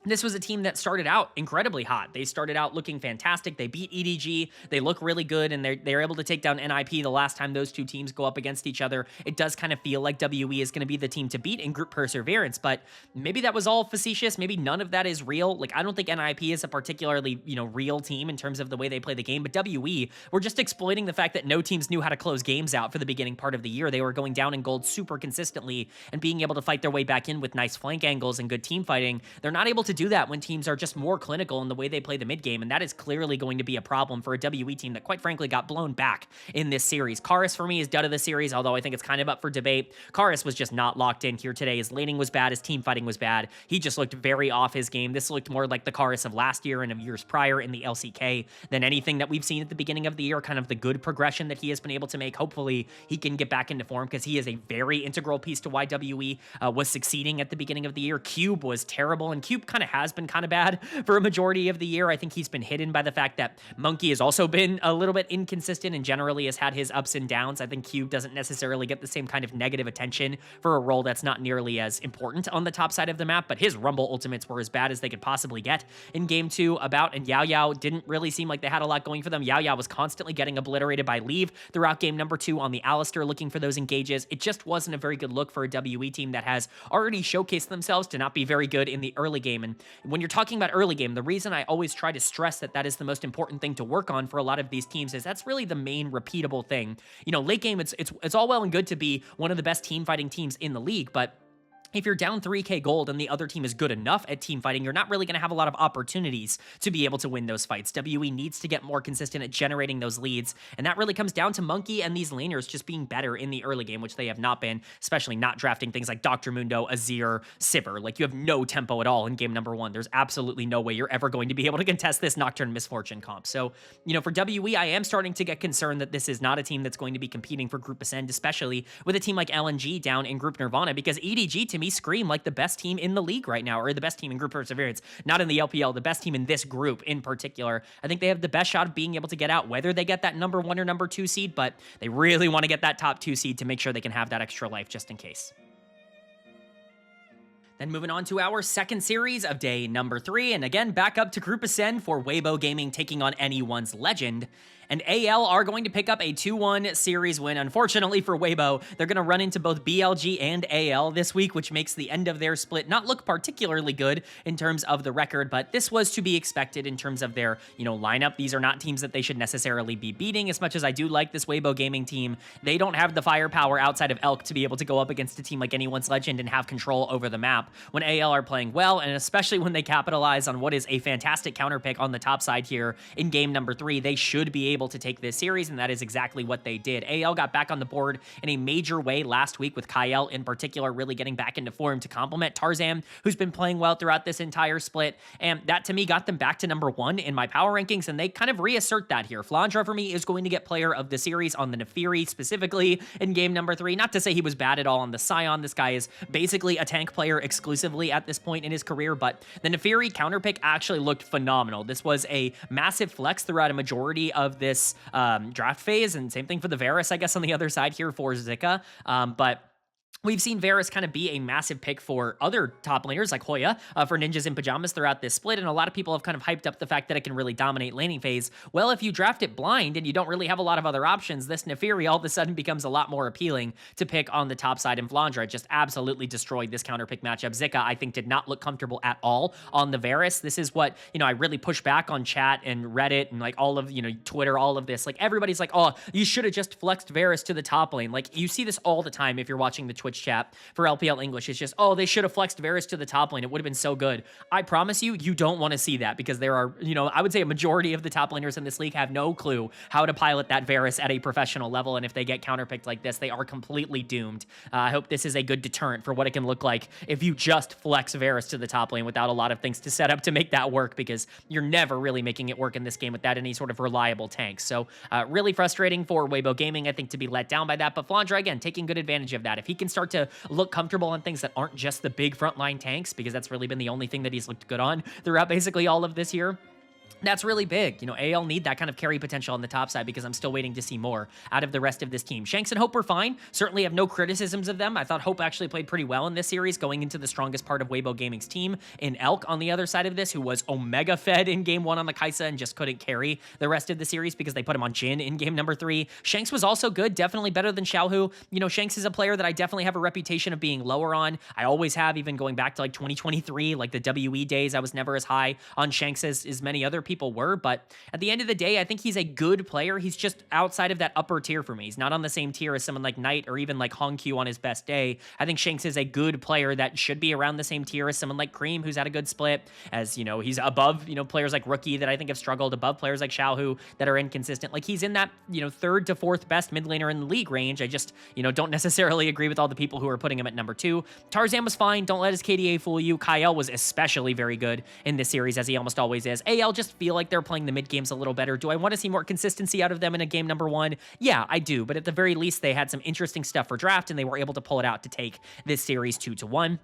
[SPEAKER 1] this was a team that started out incredibly hot. They started out looking fantastic. They beat EDG. They look really good, and they're able to take down NIP the last time those two teams go up against each other. It does kind of feel like WE is going to be the team to beat in group perseverance, but maybe that was all facetious. Maybe none of that is real. I don't think NIP is a particularly, real team in terms of the way they play the game, but WE were just exploiting the fact that no teams knew how to close games out for the beginning part of the year. They were going down in gold super consistently and being able to fight their way back in with nice flank angles and good team fighting. They're not able to do that when teams are just more clinical in the way they play the mid game, and that is clearly going to be a problem for a WE team that quite frankly got blown back in this series. Karis for me is dud of the series, although I think it's kind of up for debate. Karis was just not locked in here today. His laning was bad, his team fighting was bad. He just looked very off his game. This looked more like the Karis of last year and of years prior in the LCK than anything that we've seen at the beginning of the year, kind of the good progression that he has been able to make. Hopefully he can get back into form because he is a very integral piece to why WE was succeeding at the beginning of the year. Cube was terrible, and Cube kind of has been kind of bad for a majority of the year. I think he's been hidden by the fact that Monkey has also been a little bit inconsistent and generally has had his ups and downs. I think Cube doesn't necessarily get the same kind of negative attention for a role that's not nearly as important on the top side of the map, but his Rumble ultimates were as bad as they could possibly get in game 2. About and Yao Yao didn't really seem like they had a lot going for them. Yao Yao was constantly getting obliterated by Leave throughout game number 2 on the Alistair, looking for those engages. It just wasn't a very good look for a WE team that has already showcased themselves to not be very good in the early game. And when you're talking about early game, the reason I always try to stress that is the most important thing to work on for a lot of these teams is that's really the main repeatable thing. You know, late game, it's all well and good to be one of the best team fighting teams in the league, but if you're down 3k gold and the other team is good enough at team fighting, you're not really going to have a lot of opportunities to be able to win those fights. WE needs to get more consistent at generating those leads, and that really comes down to Monkey and these laners just being better in the early game, which they have not been, especially not drafting things like Dr. Mundo, Azir, Sipper. Like, you have no tempo at all in game number 1. There's absolutely no way you're ever going to be able to contest this Nocturne Misfortune comp. So, you know, for WE, I am starting to get concerned that this is not a team that's going to be competing for Group Ascend, especially with a team like LNG down in Group Nirvana, because EDG to me scream like the best team in the league right now, or the best team in Group Perseverance, not in the LPL, the best team in this group in particular. I think they have the best shot of being able to get out, whether they get that number 1 or number 2 seed, but they really want to get that top 2 seed to make sure they can have that extra life just in case. Then moving on to our second series of day number 3, and again, back up to Group Ascend for Weibo Gaming taking on anyone's Legend. And AL are going to pick up a 2-1 series win. Unfortunately for Weibo, they're going to run into both BLG and AL this week, which makes the end of their split not look particularly good in terms of the record, but this was to be expected in terms of their, you know, lineup. These are not teams that they should necessarily be beating. As much as I do like this Weibo Gaming team, they don't have the firepower outside of Elk to be able to go up against a team like anyone's Legend and have control over the map when AL are playing well, and especially when they capitalize on what is a fantastic counter pick on the top side here in game number 3. They should be able to take this series, and that is exactly what they did. AL got back on the board in a major way last week, with Kyle in particular really getting back into form to complement Tarzan, who's been playing well throughout this entire split, and that to me got them back to number 1 in my power rankings, and they kind of reassert that here. Flandra for me is going to get player of the series on the Nefiri, specifically in game number 3. Not to say he was bad at all on the Scion. This guy is basically a tank player exclusively at this point in his career, but the Nefiri counter pick actually looked phenomenal. This was a massive flex throughout a majority of this draft phase, and same thing for the Varus, I guess, on the other side here for Zika, but we've seen Varus kind of be a massive pick for other top laners like Hoya for Ninjas in Pyjamas throughout this split, and a lot of people have kind of hyped up the fact that it can really dominate laning phase. Well, if you draft it blind and you don't really have a lot of other options, this Nefiri all of a sudden becomes a lot more appealing to pick on the top side, and Flandra just absolutely destroyed this counter pick matchup. Zika, I think, did not look comfortable at all on the Varus. This is what, you know, I really push back on chat and Reddit and like all of, you know, Twitter, all of this. Like, everybody's like, oh, you should have just flexed Varus to the top lane. Like, you see this all the time if you're watching the Twitch chat for LPL English. It's just, oh, they should have flexed Varus to the top lane. It would have been so good. I promise you, you don't want to see that, because there are, you know, I would say a majority of the top laners in this league have no clue how to pilot that Varus at a professional level, and if they get counterpicked like this, they are completely doomed. I hope this is a good deterrent for what it can look like if you just flex Varus to the top lane without a lot of things to set up to make that work, because you're never really making it work in this game without any sort of reliable tanks. So really frustrating for Weibo Gaming, I think, to be let down by that, but Flandra, again, taking good advantage of that. If he can start to look comfortable on things that aren't just the big frontline tanks, because that's really been the only thing that he's looked good on throughout basically all of this year, that's really big. You know, AL need that kind of carry potential on the top side, because I'm still waiting to see more out of the rest of this team. Shanks and Hope were fine. Certainly have no criticisms of them. I thought Hope actually played pretty well in this series, going into the strongest part of Weibo Gaming's team in Elk on the other side of this, who was Omega fed in game 1 on the Kaisa and just couldn't carry the rest of the series because they put him on Jhin in game number 3. Shanks was also good, definitely better than Xiaohu. You know, Shanks is a player that I definitely have a reputation of being lower on. I always have, even going back to like 2023, like the WE days, I was never as high on Shanks as many other people were, but at the end of the day, I think he's a good player. He's just outside of that upper tier for me. He's not on the same tier as someone like Knight or even like Hongq on his best day. I think Shanks is a good player that should be around the same tier as someone like Cream, who's had a good split, as, you know, he's above, you know, players like Rookie that I think have struggled, above players like Xiaohu that are inconsistent. Like, he's in that, you know, 3rd to 4th best mid laner in the league range. I just, you know, don't necessarily agree with all the people who are putting him at number 2. Tarzan was fine. Don't let his KDA fool you. Kyle was especially very good in this series, as he almost always is. AL just feel like they're playing the mid games a little better. Do I want to see more consistency out of them in a game number 1? Yeah, I do. But at the very least, they had some interesting stuff for draft, and they were able to pull it out to take this series 2-1.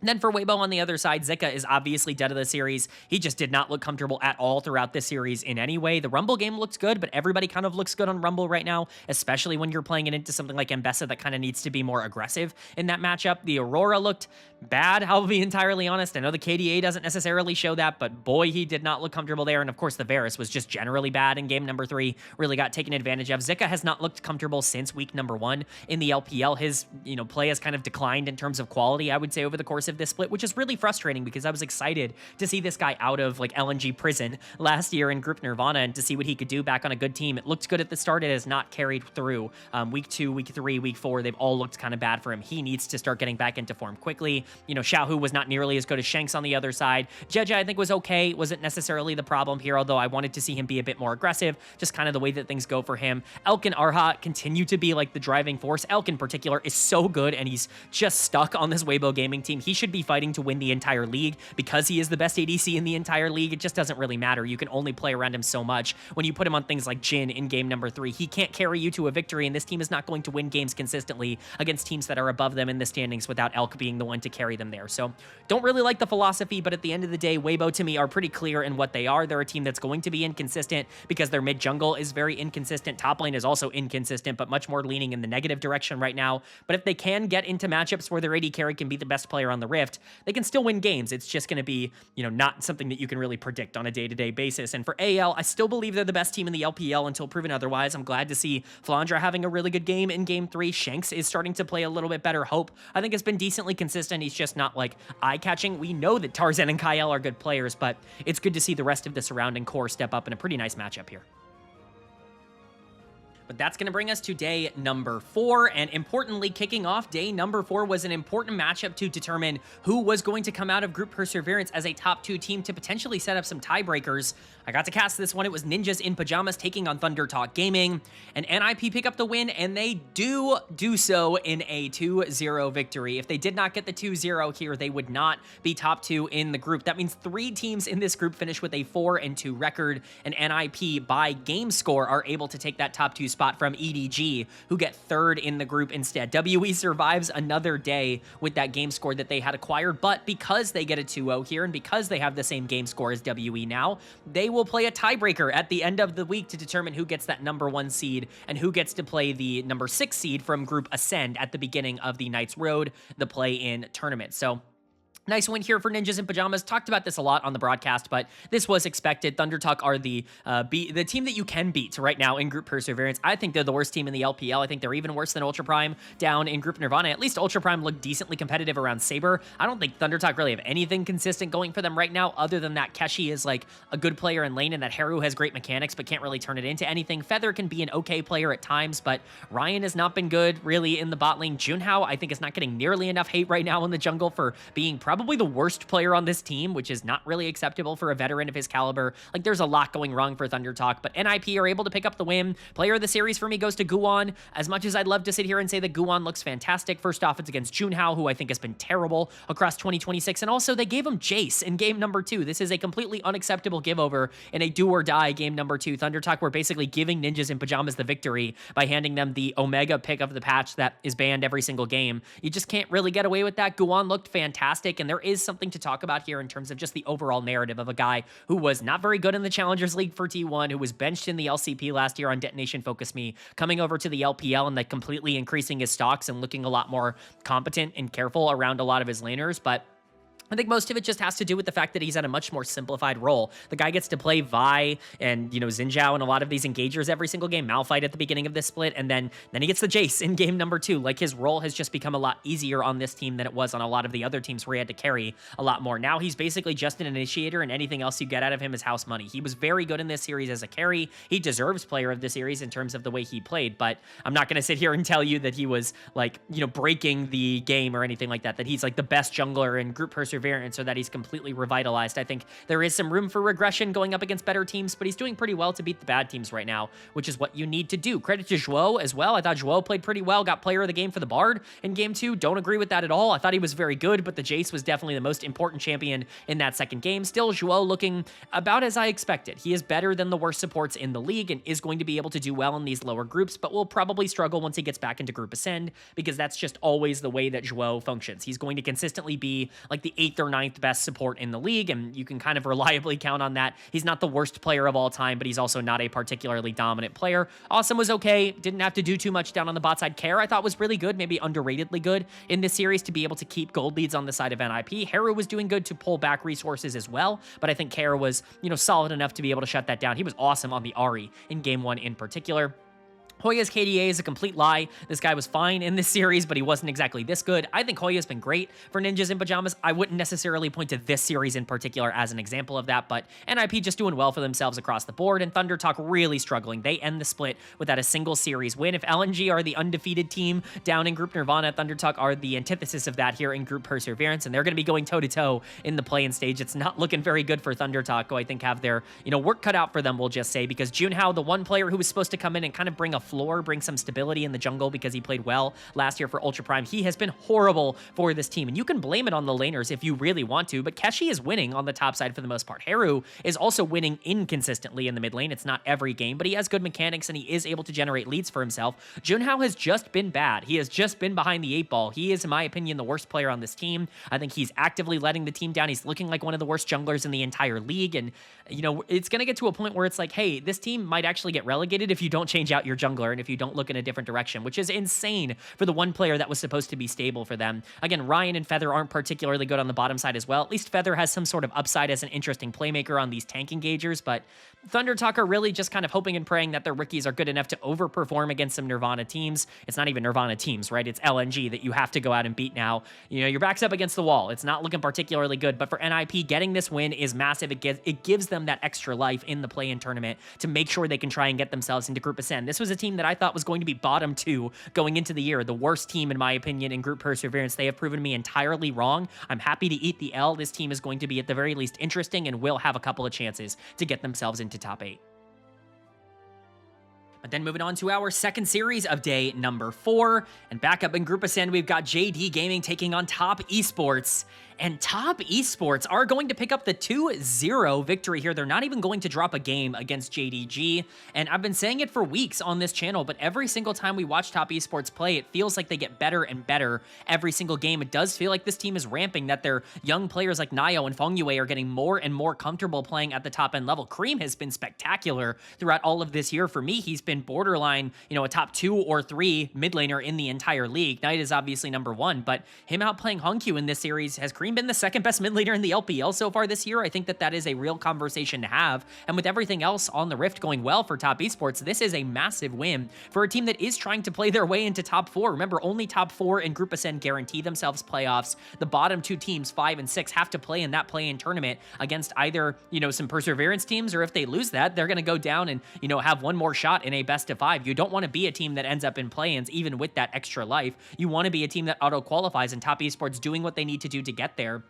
[SPEAKER 1] Then for Weibo on the other side, Zika is obviously dead of the series. He just did not look comfortable at all throughout this series in any way. The Rumble game looked good, but everybody kind of looks good on Rumble right now, especially when you're playing it into something like Mbessa that kind of needs to be more aggressive in that matchup. The Aurora looked bad, I'll be entirely honest. I know the KDA doesn't necessarily show that, but boy, he did not look comfortable there. And of course, the Varus was just generally bad in game number 3, really got taken advantage of. Zika has not looked comfortable since week number 1 in the LPL. His, you know, play has kind of declined in terms of quality, I would say, over the course of this split, which is really frustrating because I was excited to see this guy out of like LNG prison last year in Group Nirvana and to see what he could do back on a good team. It looked good at the start. It has not carried through. Week 2, week 3, week 4, they've all looked kind of bad for him. He needs to start getting back into form quickly. You know, Xiaohu was not nearly as good as Shanks on the other side. Jeje, I think, was okay. Wasn't necessarily the problem here, although I wanted to see him be a bit more aggressive, just kind of the way that things go for him. Elk and Arha continue to be like the driving force. Elk in particular is so good, and he's just stuck on this Weibo Gaming team. He should be fighting to win the entire league because he is the best ADC in the entire league. It just doesn't really matter. You can only play around him so much. When you put him on things like Jhin in game number 3, he can't carry you to a victory, and this team is not going to win games consistently against teams that are above them in the standings without Elk being the one to carry them there. So don't really like the philosophy, but at the end of the day, Weibo to me are pretty clear in what they are. They're a team that's going to be inconsistent because their mid jungle is very inconsistent. Top lane is also inconsistent, but much more leaning in the negative direction right now. But if they can get into matchups where their AD carry can be the best player on the Rift, they can still win games. It's just going to be, you know, not something that you can really predict on a day-to-day basis. And for AL, I still believe they're the best team in the LPL until proven otherwise. I'm glad to see Flandra having a really good game in game 3. Shanks is starting to play a little bit better. Hope, I think, has been decently consistent. He's just not like eye-catching. We know that Tarzan and Kyle are good players, but it's good to see the rest of the surrounding core step up in a pretty nice matchup here. But that's going to bring us to day number 4, and importantly, kicking off day number 4 was an important matchup to determine who was going to come out of Group Perseverance as a top 2 team to potentially set up some tiebreakers. I got to cast this one. It was Ninjas in Pyjamas taking on ThunderTalk Gaming, and NIP pick up the win, and they do so in a 2-0 victory. If they did not get the 2-0 here, they would not be top 2 in the group. That means 3 teams in this group finish with a 4-2 record, and NIP by game score are able to take that top 2 spot from EDG, who get 3rd in the group instead. WE survives another day with that game score that they had acquired, but because they get a 2-0 here, and because they have the same game score as WE now, they will play a tiebreaker at the end of the week to determine who gets that number 1 seed and who gets to play the number 6 seed from Group Ascend at the beginning of the Knights Road, the play-in tournament. So nice win here for Ninjas in Pyjamas. Talked about this a lot on the broadcast, but this was expected. ThunderTalk are the team that you can beat right now in Group Perseverance. I think they're the worst team in the LPL. I think they're even worse than Ultra Prime down in Group Nirvana. At least Ultra Prime looked decently competitive around Saber. I don't think ThunderTalk really have anything consistent going for them right now, other than that Keshi is like a good player in lane, and that Haru has great mechanics, but can't really turn it into anything. Feather can be an okay player at times, but Ryan has not been good really in the bot lane. Junhao, I think, is not getting nearly enough hate right now in the jungle for being probably the worst player on this team, which is not really acceptable for a veteran of his caliber. Like, there's a lot going wrong for ThunderTalk, but NIP are able to pick up the win. Player of the series for me goes to Guan. As much as I'd love to sit here and say that Guan looks fantastic, first off, it's against Junhao, who I think has been terrible across 2026, and also they gave him Jace in game number 2. This is a completely unacceptable give-over in a do-or-die game number 2. ThunderTalk were basically giving Ninjas in Pyjamas the victory by handing them the Omega pick of the patch that is banned every single game. You just can't really get away with that. Guan looked fantastic, and there is something to talk about here in terms of just the overall narrative of a guy who was not very good in the Challengers League for T1, who was benched in the LCP last year on Detonation Focus Me, coming over to the LPL and like completely increasing his stocks and looking a lot more competent and careful around a lot of his laners. But I think most of it just has to do with the fact that he's at a much more simplified role. The guy gets to play Vi and, Xin Zhao in a lot of these engagers every single game, Malphite at the beginning of this split, and then he gets the Jace in game number 2. Like, his role has just become a lot easier on this team than it was on a lot of the other teams where he had to carry a lot more. Now he's basically just an initiator, and anything else you get out of him is house money. He was very good in this series as a carry. He deserves player of the series in terms of the way he played, but I'm not going to sit here and tell you that he was, like, breaking the game or anything like that, that he's, like, the best jungler in group perseverance, or that he's completely revitalized. I think there is some room for regression going up against better teams, but he's doing pretty well to beat the bad teams right now, which is what you need to do. Credit to Zhuo as well. I thought Zhuo played pretty well, got player of the game for the Bard in game 2. Don't agree with that at all. I thought he was very good, but the Jace was definitely the most important champion in that second game. Still, Zhuo looking about as I expected. He is better than the worst supports in the league and is going to be able to do well in these lower groups, but will probably struggle once he gets back into Group Ascend, because that's just always the way that Zhuo functions. He's going to consistently be like the 8th or 9th best support in the league, and you can kind of reliably count on that. He's not the worst player of all time, but he's also not a particularly dominant player. Awesome was okay. Didn't have to do too much down on the bot side. Care, I thought, was really good, maybe underratedly good in this series to be able to keep gold leads on the side of NIP. Haru was doing good to pull back resources as well, but I think Care was, solid enough to be able to shut that down. He was awesome on the Ahri in game 1 in particular. Hoya's KDA is a complete lie. This guy was fine in this series, but he wasn't exactly this good. I think Hoya's been great for Ninjas in Pyjamas. I wouldn't necessarily point to this series in particular as an example of that, but NIP just doing well for themselves across the board, and Thunder Talk really struggling. They end the split without a single series win. If LNG are the undefeated team down in Group Nirvana, Thunder Talk are the antithesis of that here in Group Perseverance, and they're going to be going toe-to-toe in the play-in stage. It's not looking very good for Thunder Talk, who I think have their, work cut out for them, we'll just say, because Junhao, the one player who was supposed to come in and kind of bring a floor, bring some stability in the jungle because he played well last year for Ultra Prime. He has been horrible for this team, and you can blame it on the laners if you really want to, but Keshi is winning on the top side for the most part. Haru is also winning inconsistently in the mid lane. It's not every game, but he has good mechanics, and he is able to generate leads for himself. Junhao has just been bad. He has just been behind the 8 ball. He is, in my opinion, the worst player on this team. I think he's actively letting the team down. He's looking like one of the worst junglers in the entire league, and, it's going to get to a point where it's like, hey, this team might actually get relegated if you don't change out your jungler and if you don't look in a different direction, which is insane for the one player that was supposed to be stable for them. Again, Ryan and Feather aren't particularly good on the bottom side as well. At least Feather has some sort of upside as an interesting playmaker on these tank engagers, but Thunder Talk are really just kind of hoping and praying that their rookies are good enough to overperform against some Nirvana teams. It's not even Nirvana teams, right? It's LNG that you have to go out and beat now. Your back's up against the wall. It's not looking particularly good, but for NIP, getting this win is massive. It gives them that extra life in the play-in tournament to make sure they can try and get themselves into Group Ascend. This was a team that I thought was going to be bottom 2 going into the year. The worst team, in my opinion, in Group Perseverance. They have proven me entirely wrong. I'm happy to eat the L. This team is going to be at the very least interesting and will have a couple of chances to get themselves into top 8. But then moving on to our second series of day number 4, and back up in Group Ascend, we've got LGD Gaming taking on Top Esports. And Top Esports are going to pick up the 2-0 victory here. They're not even going to drop a game against JDG. And I've been saying it for weeks on this channel, but every single time we watch Top Esports play, it feels like they get better and better every single game. It does feel like this team is ramping, that their young players like Nayo and Feng Yue are getting more and more comfortable playing at the top end level. Cream has been spectacular throughout all of this year. For me, he's been borderline, a top 2 or 3 mid laner in the entire league. Knight is obviously number 1, but him outplaying Hongq in this series has Cream been the second best mid laner in the LPL so far this year. I think that is a real conversation to have. And with everything else on the Rift going well for Top Esports, this is a massive win for a team that is trying to play their way into top 4. Remember, only top 4 in Group Ascend guarantee themselves playoffs. The bottom 2 teams, 5 and 6, have to play in that play-in tournament against either, some Perseverance teams, or if they lose that, they're going to go down and, have one more shot in a best of 5. You don't want to be a team that ends up in play-ins, even with that extra life. You want to be a team that auto-qualifies, and Top Esports doing what they need to do to get there.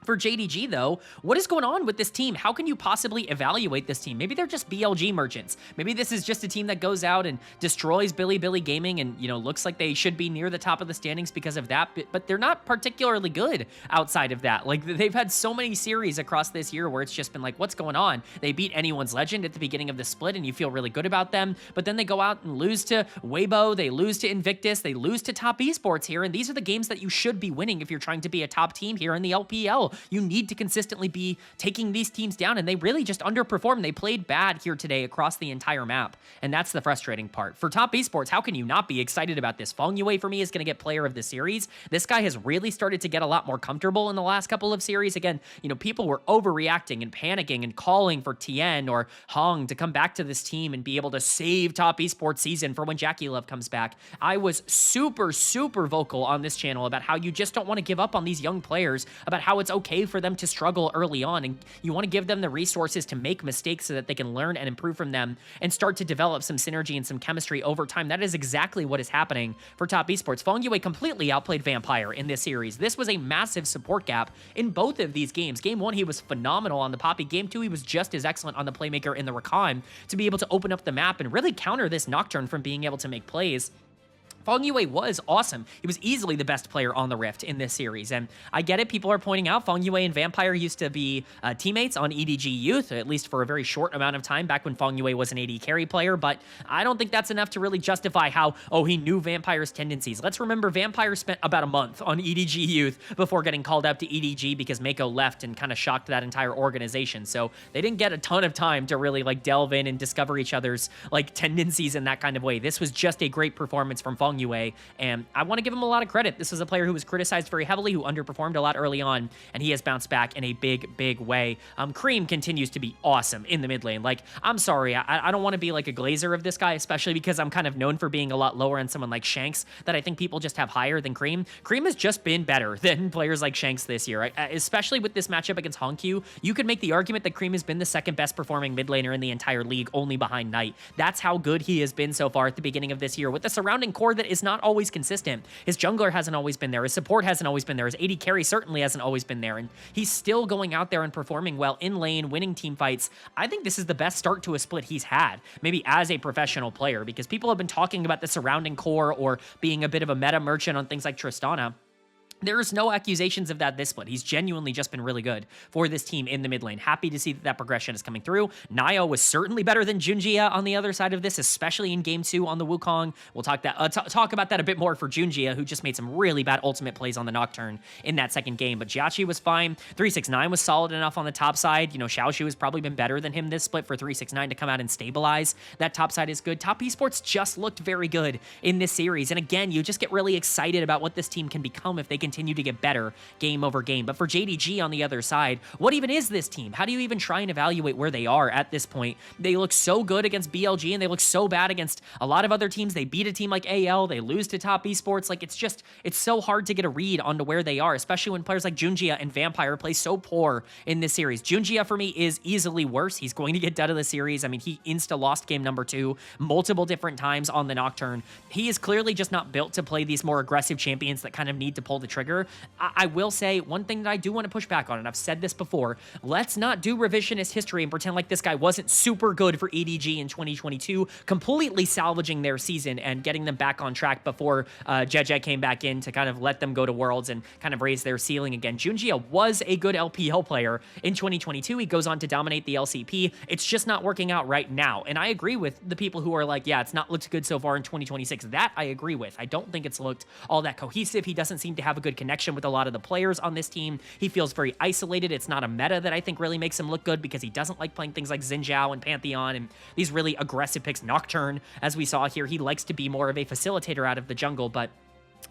[SPEAKER 1] For JDG, though, what is going on with this team? How can you possibly evaluate this team? Maybe they're just BLG merchants. Maybe this is just a team that goes out and destroys Bilibili Gaming and, looks like they should be near the top of the standings because of that, but they're not particularly good outside of that. Like, they've had so many series across this year where it's just been like, what's going on? They beat Anyone's Legend at the beginning of the split, and you feel really good about them, but then they go out and lose to Weibo, they lose to Invictus, they lose to Top Esports here, and these are the games that you should be winning if you're trying to be a top team here in the LPL. LPL. You need to consistently be taking these teams down, and they really just underperformed. They played bad here today across the entire map, and that's the frustrating part. For Top Esports, how can you not be excited about this? Feng Yue, for me, is going to get player of the series. This guy has really started to get a lot more comfortable in the last couple of series. Again, people were overreacting and panicking and calling for Tien or Hong to come back to this team and be able to save Top Esports season for when Jackie Love comes back. I was super, super vocal on this channel about how you just don't want to give up on these young players, about how it's okay for them to struggle early on, and you want to give them the resources to make mistakes so that they can learn and improve from them and start to develop some synergy and some chemistry over time. That is exactly what is happening for Top Esports. Feng Yue completely outplayed Vampire in this series. This was a massive support gap in both of these games. Game 1, he was phenomenal on the Poppy. Game 2, he was just as excellent on the Playmaker in the Rakan to be able to open up the map and really counter this Nocturne from being able to make plays. Feng Yue was awesome. He was easily the best player on the Rift in this series, and I get it. People are pointing out Feng Yue and Vampire used to be teammates on EDG Youth, at least for a very short amount of time back when Feng Yue was an AD carry player, but I don't think that's enough to really justify how, he knew Vampire's tendencies. Let's remember Vampire spent about a month on EDG Youth before getting called out to EDG because Mako left and kind of shocked that entire organization, so they didn't get a ton of time to really delve in and discover each other's tendencies in that kind of way. This was just a great performance from Feng Yue, and I want to give him a lot of credit. This is a player who was criticized very heavily, who underperformed a lot early on, and he has bounced back in a big, big way. Cream continues to be awesome in the mid lane. I'm sorry, I don't want to be a glazer of this guy, especially because I'm kind of known for being a lot lower on someone like Shanks that I think people just have higher than Cream. Cream has just been better than players like Shanks this year, especially with this matchup against Hongq. You could make the argument that Cream has been the second best performing mid laner in the entire league, only behind Knight. That's how good he has been so far at the beginning of this year, with the surrounding core that is not always consistent. His jungler hasn't always been there. His support hasn't always been there. His AD carry certainly hasn't always been there. And he's still going out there and performing well in lane, winning team fights. I think this is the best start to a split he's had, maybe as a professional player, because people have been talking about the surrounding core or being a bit of a meta merchant on things like Tristana. There's no accusations of that this split. He's genuinely just been really good for this team in the mid lane. Happy to see that progression is coming through. Nio was certainly better than Junjia on the other side of this, especially in Game 2 on the Wukong. We'll talk about that a bit more for Junjia, who just made some really bad ultimate plays on the Nocturne in that second game. But Jiachi was fine. 369 was solid enough on the top side. Xiaoshu has probably been better than him this split for 369 to come out and stabilize. That top side is good. Top Esports just looked very good in this series. And again, you just get really excited about what this team can become if they continue to get better game over game. But for JDG on the other side, what even is this team? How do you even try and evaluate where they are at this point? They look so good against BLG, and they look so bad against a lot of other teams. They beat a team like AL, they lose to Top Esports. It's so hard to get a read onto where they are, especially when players like Junjia and Vampire play so poor in this series. Junjia, for me, is easily worse. He's going to get dead of the series. I mean, he insta-lost game number 2 multiple different times on the Nocturne. He is clearly just not built to play these more aggressive champions that kind of need to pull the trigger. I will say one thing that I do want to push back on, and I've said this before, let's not do revisionist history and pretend like this guy wasn't super good for EDG in 2022, completely salvaging their season and getting them back on track before Jeje came back in to kind of let them go to Worlds and kind of raise their ceiling again. Junjia was a good LPL player in 2022. He goes on to dominate the LCP. It's just not working out right now. And I agree with the people who are like, yeah, it's not looked good so far in 2026. That I agree with. I don't think it's looked all that cohesive. He doesn't seem to have a good connection with a lot of the players on this team. He feels very isolated. It's not a meta that I think really makes him look good because he doesn't like playing things like Xin Zhao and Pantheon and these really aggressive picks. Nocturne, as we saw here, he likes to be more of a facilitator out of the jungle, but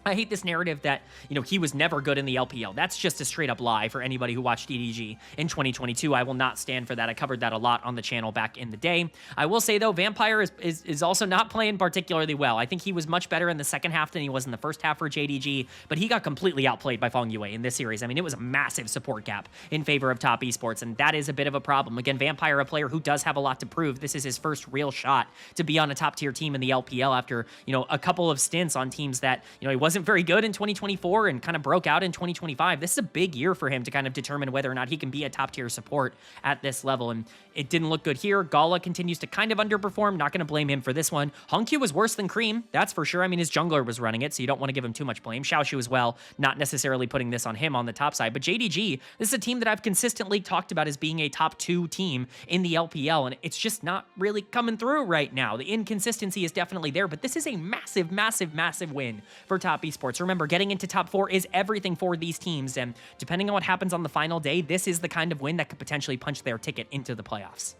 [SPEAKER 1] I hate this narrative that, he was never good in the LPL. That's just a straight up lie for anybody who watched EDG in 2022. I will not stand for that. I covered that a lot on the channel back in the day. I will say, though, Vampire is also not playing particularly well. I think he was much better in the second half than he was in the first half for JDG, but he got completely outplayed by Feng Yue in this series. I mean, it was a massive support gap in favor of Top Esports, and that is a bit of a problem. Again, Vampire, a player who does have a lot to prove. This is his first real shot to be on a top-tier team in the LPL after, a couple of stints on teams that, he wasn't very good in 2024 and kind of broke out in 2025. This is a big year for him to kind of determine whether or not he can be a top-tier support at this level, and it didn't look good here. Gala continues to kind of underperform. Not going to blame him for this one. Hongq was worse than Cream, that's for sure. I mean, his jungler was running it, so you don't want to give him too much blame. Xiaoshu as well, not necessarily putting this on him on the top side, but JDG, this is a team that I've consistently talked about as being a top 2 team in the LPL, and it's just not really coming through right now. The inconsistency is definitely there, but this is a massive, massive, massive win for Top Top Esports. Remember, getting into top 4 is everything for these teams, and depending on what happens on the final day, this is the kind of win that could potentially punch their ticket into the playoffs.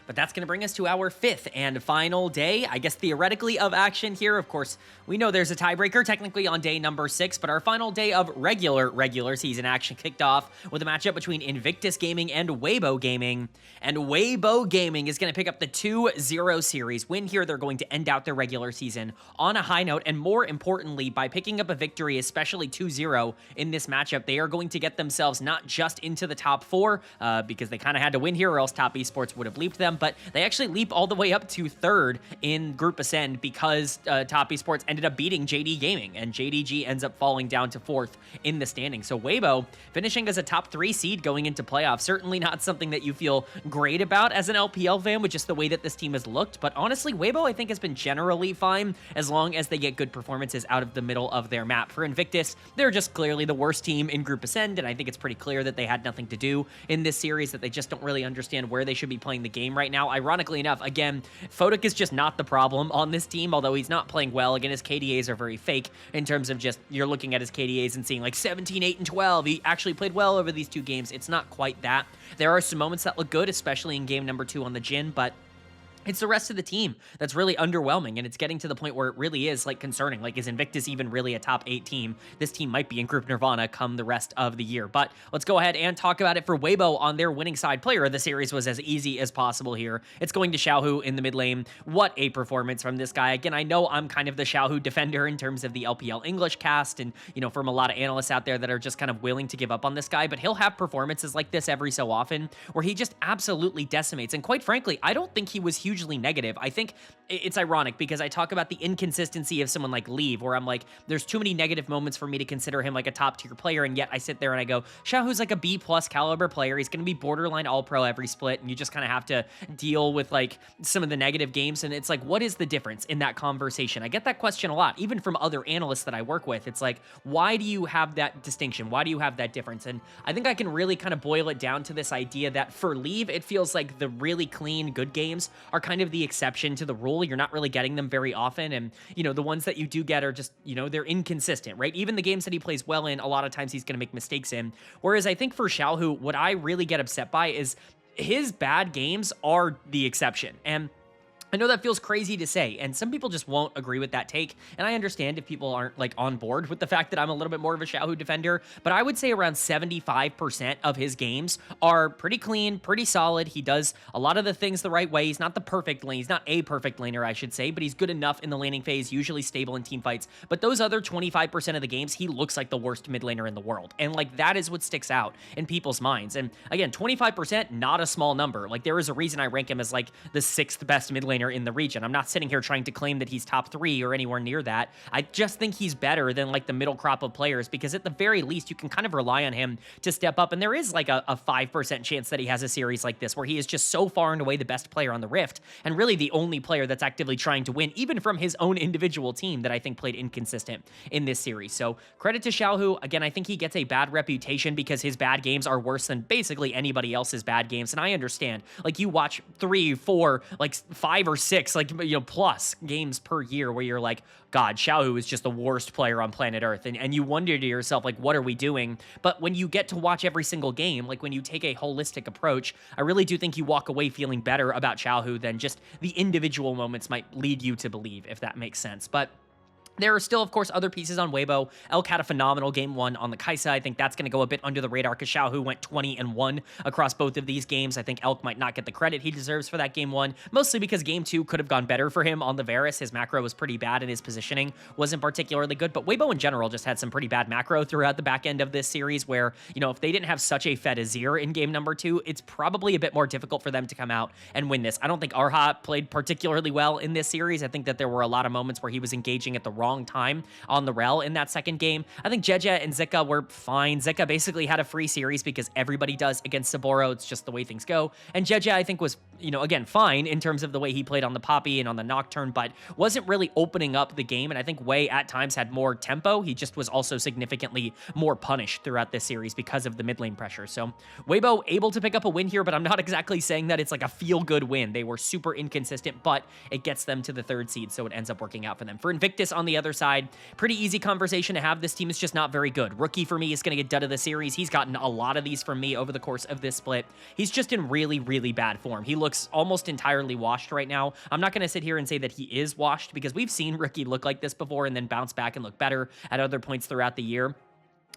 [SPEAKER 1] But that's going to bring us to our 5th and final day, I guess theoretically, of action here. Of course, we know there's a tiebreaker technically on day number 6, but our final day of regular season action kicked off with a matchup between Invictus Gaming and Weibo Gaming. And Weibo Gaming is going to pick up the 2-0 series. Win here, they're going to end out their regular season on a high note, and more importantly, by picking up a victory, especially 2-0 in this matchup, they are going to get themselves not just into the top 4, because they kind of had to win here or else Top Esports would have leaped them, but they actually leap all the way up to 3rd in Group Ascend because Top Esports ended up beating JD Gaming, and JDG ends up falling down to 4th in the standing. So Weibo finishing as a top 3 seed going into playoffs, certainly not something that you feel great about as an LPL fan with just the way that this team has looked, but honestly, Weibo I think has been generally fine as long as they get good performances out of the middle of their map. For Invictus, they're just clearly the worst team in Group Ascend, and I think it's pretty clear that they had nothing to do in this series, that they just don't really understand where they should be playing the game right now. Ironically enough, again, Fodak is just not the problem on this team, although he's not playing well. Again, his KDAs are very fake in terms of just, you're looking at his KDAs and seeing like 17, 8, and 12. He actually played well over these 2 games. It's not quite that. There are some moments that look good, especially in game number 2 on the Jhin, but it's the rest of the team that's really underwhelming, and it's getting to the point where it really is like concerning. Like, is Invictus even really a top 8 team? This team might be in Group Nirvana come the rest of the year. But let's go ahead and talk about it for Weibo on their winning side. Player of the series was as easy as possible here. It's going to Xiaohu in the mid lane. What a performance from this guy. Again, I know I'm kind of the Xiaohu defender in terms of the LPL English cast, and, you know, from a lot of analysts out there that are just kind of willing to give up on this guy, but he'll have performances like this every so often where he just absolutely decimates. And quite frankly, I don't think he was hugely negative. I think it's ironic because I talk about the inconsistency of someone like Leave, where I'm like, there's too many negative moments for me to consider him like a top tier player, and yet I sit there and I go, Xiaohu's like a B+ caliber player. He's going to be borderline all-pro every split, and you just kind of have to deal with like some of the negative games, and it's like, what is the difference in that conversation? I get that question a lot, even from other analysts that I work with. It's like, why do you have that distinction? Why do you have that difference? And I think I can really kind of boil it down to this idea that for Leave, it feels like the really clean, good games are kind of the exception to the rule. You're not really getting them very often, and, you know, the ones that you do get are just, you know, they're inconsistent, right? Even the games that he plays well in, a lot of times he's going to make mistakes in. Whereas I think for Xiaohu, what I really get upset by is his bad games are the exception. And I know that feels crazy to say, and some people just won't agree with that take, and I understand if people aren't like on board with the fact that I'm a little bit more of a Xiaohu defender, but I would say around 75% of his games are pretty clean, pretty solid. He does a lot of the things the right way. He's not the perfect lane. He's not a perfect laner, I should say, but he's good enough in the laning phase, usually stable in team fights. But those other 25% of the games, he looks like the worst mid laner in the world, and like that is what sticks out in people's minds. And again, 25%, not a small number. Like, there is a reason I rank him as like the 6th best mid laner in the region. I'm not sitting here trying to claim that he's top 3 or anywhere near that. I just think he's better than like the middle crop of players, because at the very least you can kind of rely on him to step up, and there is like a 5% chance that he has a series like this where he is just so far and away the best player on the Rift, and really the only player that's actively trying to win, even from his own individual team, that I think played inconsistent in this series. So credit to Xiaohu. Again, I think he gets a bad reputation because his bad games are worse than basically anybody else's bad games, and I understand. Like, you watch 3, 4, like 5 or 6, like, you know, plus games per year where you're like, God, Xiaohu is just the worst player on planet Earth, and you wonder to yourself, like, what are we doing? But when you get to watch every single game, like when you take a holistic approach, I really do think you walk away feeling better about Xiaohu than just the individual moments might lead you to believe, if that makes sense. But there are still, of course, other pieces on Weibo. Elk had a phenomenal game 1 on the Kai'Sa. I think that's going to go a bit under the radar because Xiaohu went 20-1 across both of these games. I think Elk might not get the credit he deserves for that game 1, mostly because game 2 could have gone better for him on the Varus. His macro was pretty bad and his positioning wasn't particularly good, but Weibo in general just had some pretty bad macro throughout the back end of this series where, you know, if they didn't have such a Fed Azir in game number 2, it's probably a bit more difficult for them to come out and win this. I don't think Arha played particularly well in this series. I think that there were a lot of moments where he was engaging at the wrong wrong time on the rel in that second game. I think Jeje and Zika were fine. Zika basically had a free series because everybody does against Saboro. It's just the way things go. And Jeje, I think, was, again, fine in terms of the way he played on the Poppy and on the Nocturne, but wasn't really opening up the game. And I think Wei at times had more tempo. He just was also significantly more punished throughout this series because of the mid lane pressure. So Weibo able to pick up a win here, but I'm not exactly saying that it's like a feel-good win. They were super inconsistent, but it gets them to the 3rd seed, so it ends up working out for them. For Invictus on the other side, pretty easy conversation to have. This team is just not very good. Rookie for me is going to get dud of the series. He's gotten a lot of these from me over the course of this split. He's just in really, really bad form. He looks almost entirely washed right now. I'm not going to sit here and say that he is washed because we've seen Rookie look like this before and then bounce back and look better at other points throughout the year.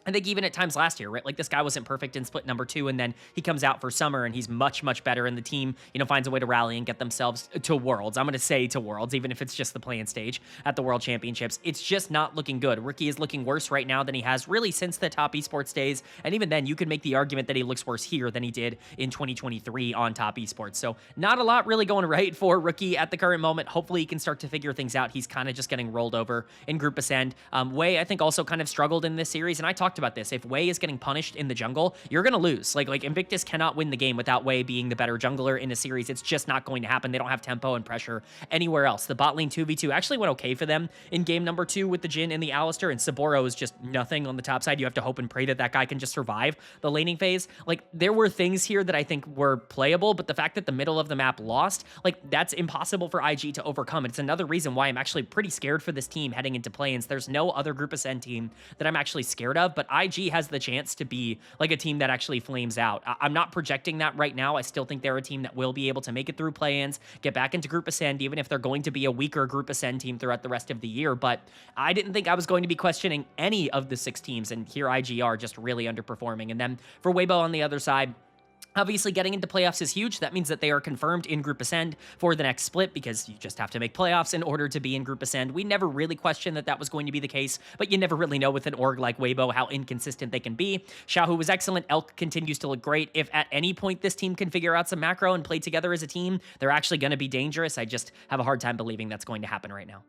[SPEAKER 1] I think even at times last year, right? Like this guy wasn't perfect in split number 2, and then he comes out for summer and he's much, much better, and the team, finds a way to rally and get themselves to Worlds. I'm going to say to Worlds, even if it's just the play-in stage at the World Championships. It's just not looking good. Ricky is looking worse right now than he has really since the top esports days, and even then, you could make the argument that he looks worse here than he did in 2023 on top esports. So not a lot really going right for Rookie at the current moment. Hopefully he can start to figure things out. He's kind of just getting rolled over in Group Ascend. Wei, I think, also kind of struggled in this series, and I talked about this. If Wei is getting punished in the jungle, you're going to lose. Like Invictus cannot win the game without Wei being the better jungler in a series. It's just not going to happen. They don't have tempo and pressure anywhere else. The bot lane 2v2 actually went okay for them in game number 2 with the Jhin and the Alistar, and Saboro is just nothing on the top side. You have to hope and pray that that guy can just survive the laning phase. Like, there were things here that I think were playable, but the fact that the middle of the map lost, like, that's impossible for IG to overcome. It's another reason why I'm actually pretty scared for this team heading into play-ins. There's no other Group Ascend team that I'm actually scared of, but IG has the chance to be like a team that actually flames out. I'm not projecting that right now. I still think they're a team that will be able to make it through play-ins, get back into Group Ascend, even if they're going to be a weaker Group Ascend team throughout the rest of the year. But I didn't think I was going to be questioning any of the 6 teams, and here IG are just really underperforming. And then for Weibo on the other side, obviously, getting into playoffs is huge. That means that they are confirmed in Group Ascend for the next split because you just have to make playoffs in order to be in Group Ascend. We never really questioned that that was going to be the case, but you never really know with an org like Weibo how inconsistent they can be. Xiaohu was excellent. Elk continues to look great. If at any point this team can figure out some macro and play together as a team, they're actually going to be dangerous. I just have a hard time believing that's going to happen right now.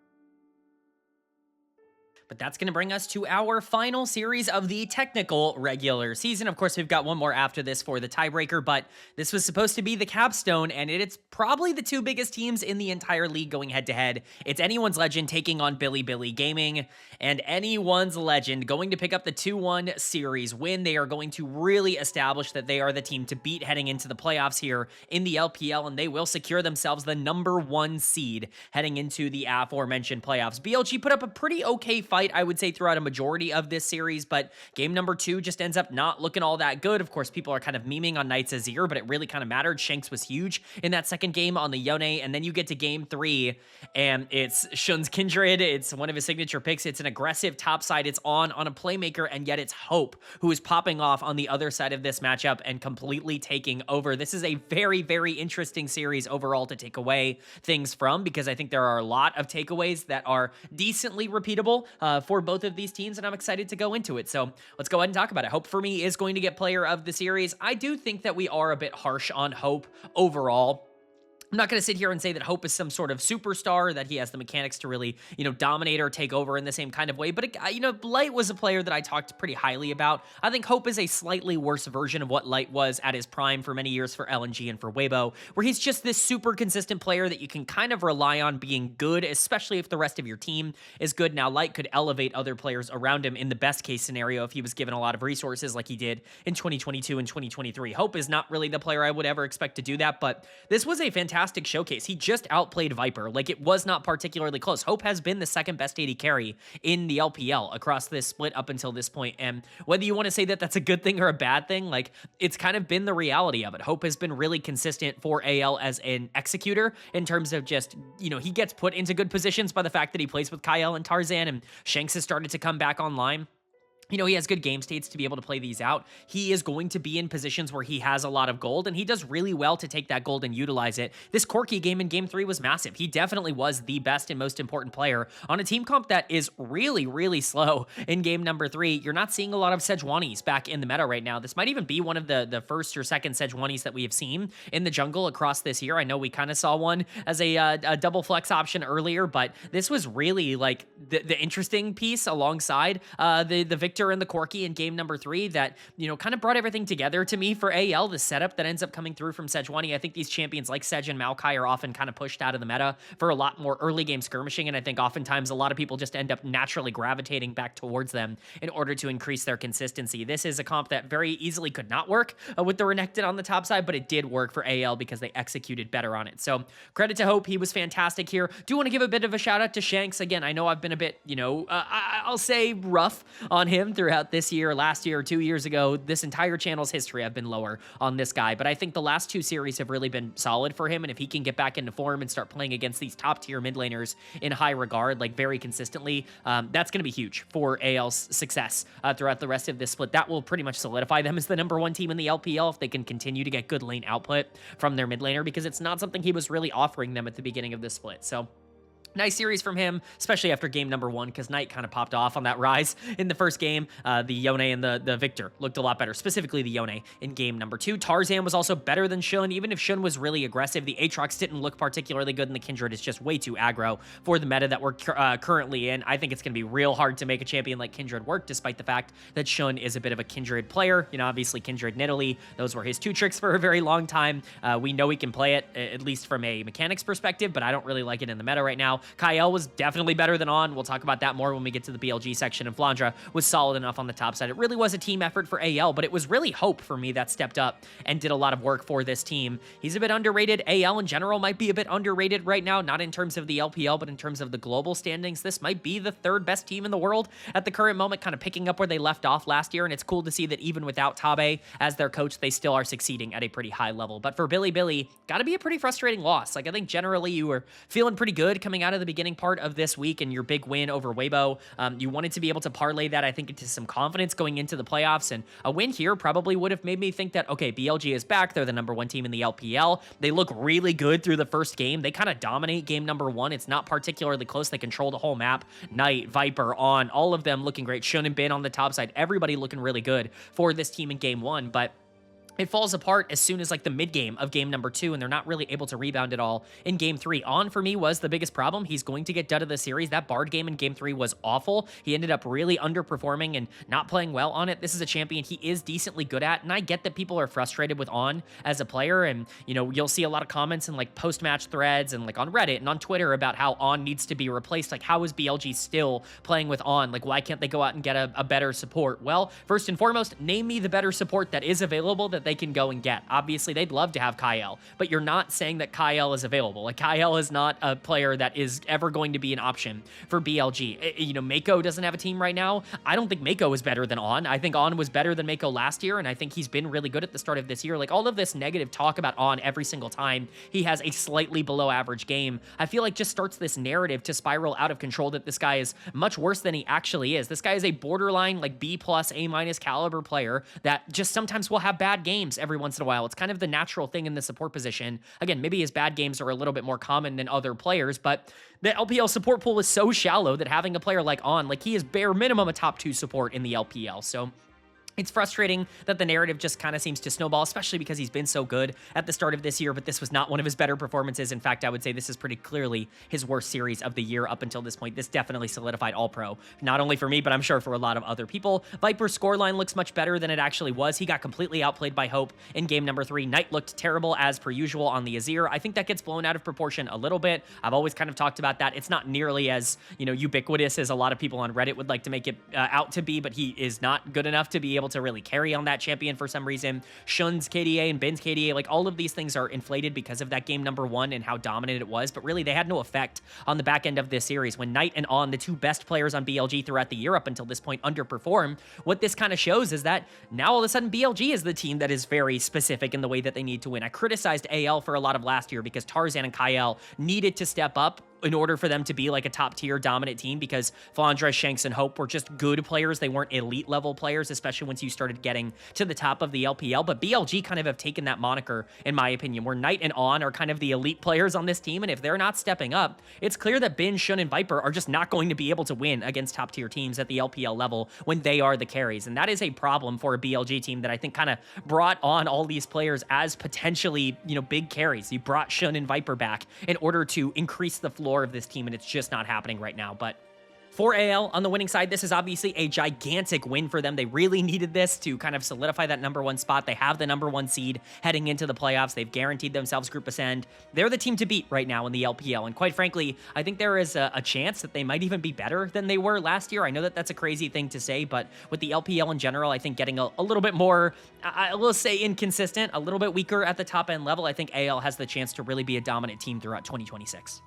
[SPEAKER 1] But that's going to bring us to our final series of the technical regular season. Of course, we've got one more after this for the tiebreaker, but this was supposed to be the capstone, and it's probably the 2 biggest teams in the entire league going head-to-head. It's Anyone's Legend taking on Bilibili Gaming, and Anyone's Legend going to pick up the 2-1 series win. They are going to really establish that they are the team to beat heading into the playoffs here in the LPL, and they will secure themselves the #1 seed heading into the aforementioned playoffs. BLG put up a pretty okay fight, I would say, throughout a majority of this series, but game number 2 just ends up not looking all that good. Of course, people are kind of memeing on Knight's Azir, but it really kind of mattered. Shanks was huge in that second game on the Yone, and then you get to game 3, and it's Shun's Kindred. It's one of his signature picks. It's an aggressive top side. It's on a playmaker, and yet it's Hope who is popping off on the other side of this matchup and completely taking over. This is a very, very interesting series overall to take away things from, because I think there are a lot of takeaways that are decently repeatable for both of these teams, and I'm excited to go into it. So let's go ahead and talk about it. Hope for me is going to get player of the series. I do think that we are a bit harsh on Hope overall. I'm not going to sit here and say that Hope is some sort of superstar, that he has the mechanics to really, dominate or take over in the same kind of way. But, Light was a player that I talked pretty highly about. I think Hope is a slightly worse version of what Light was at his prime for many years for LNG and for Weibo, where he's just this super consistent player that you can kind of rely on being good, especially if the rest of your team is good. Now, Light could elevate other players around him in the best case scenario if he was given a lot of resources like he did in 2022 and 2023. Hope is not really the player I would ever expect to do that, but this was a fantastic showcase. He just outplayed Viper. Like, it was not particularly close. Hope has been the second best AD carry in the LPL across this split up until this point, and whether you want to say that that's a good thing or a bad thing, like, it's kind of been the reality of it. Hope has been really consistent for AL as an executor in terms of just, he gets put into good positions by the fact that he plays with Kyle and Tarzan, and Shanks has started to come back online. he has good game states to be able to play these out. He is going to be in positions where he has a lot of gold, and he does really well to take that gold and utilize it. This Corki game in Game 3 was massive. He definitely was the best and most important player on a team comp that is really, really slow in Game number 3. You're not seeing a lot of Sejuanis back in the meta right now. This might even be one of the first or second Sejuanis that we have seen in the jungle across this year. I know we kind of saw one as a double flex option earlier, but this was really like the interesting piece alongside the Victor and the Corki in Game number 3 that, kind of brought everything together to me for AL, the setup that ends up coming through from Sejuani. I think these champions like Sej and Maokai are often kind of pushed out of the meta for a lot more early game skirmishing, and I think oftentimes a lot of people just end up naturally gravitating back towards them in order to increase their consistency. This is a comp that very easily could not work with the Renekton on the top side, but it did work for AL because they executed better on it. So credit to Hope, he was fantastic here. Do want to give a bit of a shout out to Shanks. Again, I know I've been a bit, I'll say rough on him throughout this year, last year, 2 years ago. This entire channel's history, I've been lower on this guy, but I think the last 2 series have really been solid for him, and if he can get back into form and start playing against these top-tier mid laners in high regard, like very consistently, that's going to be huge for AL's success throughout the rest of this split. That will pretty much solidify them as the #1 team in the LPL if they can continue to get good lane output from their mid laner, because it's not something he was really offering them at the beginning of this split. So nice series from him, especially after game number 1, because Knight kind of popped off on that rise in the first game. The Yone and the Victor looked a lot better, specifically the Yone in game number 2. Tarzan was also better than Shun, even if Shun was really aggressive. The Aatrox didn't look particularly good, and the Kindred is just way too aggro for the meta that we're currently in. I think it's going to be real hard to make a champion like Kindred work, despite the fact that Shun is a bit of a Kindred player. Obviously Kindred Nidalee, those were his 2 tricks for a very long time. We know he can play it, at least from a mechanics perspective, but I don't really like it in the meta right now. Kael was definitely better than On. We'll talk about that more when we get to the BLG section, and Flandra was solid enough on the top side. It really was a team effort for AL, but it was really Hope for me that stepped up and did a lot of work for this team. He's a bit underrated. AL in general might be a bit underrated right now, not in terms of the LPL, but in terms of the global standings. This might be the 3rd best team in the world at the current moment, kind of picking up where they left off last year, and it's cool to see that even without Tabe as their coach, they still are succeeding at a pretty high level. But for Bilibili, gotta be a pretty frustrating loss. Like, I think generally you were feeling pretty good coming out of the beginning part of this week and your big win over Weibo. You wanted to be able to parlay that, I think, into some confidence going into the playoffs, and a win here probably would have made me think that, okay, BLG is back. They're the #1 team in the LPL. They look really good through the first game. They kind of dominate game number 1. It's not particularly close. They control the whole map. Knight, Viper, On, all of them looking great. Shun and Bin on the top side. Everybody looking really good for this team in game 1, but it falls apart as soon as like the mid game of game number 2, and they're not really able to rebound at all in game 3. On for me was the biggest problem. He's going to get dud of the series. That Bard game in game 3 was awful. He ended up really underperforming and not playing well on it. This is a champion he is decently good at, and I get that people are frustrated with On as a player, and you'll see a lot of comments and like post-match threads and like on Reddit and on Twitter about how On needs to be replaced. Like, how is BLG still playing with On? Like, why can't they go out and get a better support? Well, first and foremost, name me the better support that is available that they can go and get. Obviously, they'd love to have Kael, but you're not saying that Kael is available. Like, Kael is not a player that is ever going to be an option for BLG. Mako doesn't have a team right now. I don't think Mako is better than On. I think On was better than Mako last year, and I think he's been really good at the start of this year. Like, all of this negative talk about On every single time he has a slightly below average game, I feel like just starts this narrative to spiral out of control that this guy is much worse than he actually is. This guy is a borderline like B+, A- caliber player that just sometimes will have bad games every once in a while. It's kind of the natural thing in the support position. Again, maybe his bad games are a little bit more common than other players, but the LPL support pool is so shallow that having a player like On, like, he is bare minimum a top 2 support in the LPL. So it's frustrating that the narrative just kind of seems to snowball, especially because he's been so good at the start of this year, but this was not one of his better performances. In fact, I would say this is pretty clearly his worst series of the year up until this point. This definitely solidified All-Pro, not only for me, but I'm sure for a lot of other people. Viper's scoreline looks much better than it actually was. He got completely outplayed by Hope in game number 3. Knight looked terrible as per usual on the Azir. I think that gets blown out of proportion a little bit. I've always kind of talked about that. It's not nearly as, ubiquitous as a lot of people on Reddit would like to make it out to be, but he is not good enough to be able to really carry on that champion for some reason. Shun's KDA and Bin's KDA, like, all of these things are inflated because of that game number 1 and how dominant it was, but really they had no effect on the back end of this series. When Knight and On, the 2 best players on BLG throughout the year up until this point, underperform, what this kind of shows is that now all of a sudden BLG is the team that is very specific in the way that they need to win. I criticized AL for a lot of last year because Tarzan and Kael needed to step up in order for them to be like a top tier dominant team, because Flandre, Shanks, and Hope were just good players. They weren't elite level players, especially once you started getting to the top of the LPL. But BLG kind of have taken that moniker, in my opinion, where Knight and On are kind of the elite players on this team. And if they're not stepping up, it's clear that Bin, Shun, and Viper are just not going to be able to win against top tier teams at the LPL level when they are the carries. And that is a problem for a BLG team that I think kind of brought on all these players as potentially, you know, big carries. You brought Shun and Viper back in order to increase the floor of this team, and it's just not happening right now. But for AL, on the winning side, this is obviously a gigantic win for them. They really needed this to kind of solidify that #1 spot. They have the #1 seed heading into the playoffs. They've guaranteed themselves Group Ascend. They're the team to beat right now in the LPL. And quite frankly, I think there is a chance that they might even be better than they were last year. I know that that's a crazy thing to say, but with the LPL in general, I think getting a little bit more, I will say inconsistent, a little bit weaker at the top end level, I think AL has the chance to really be a dominant team throughout 2026.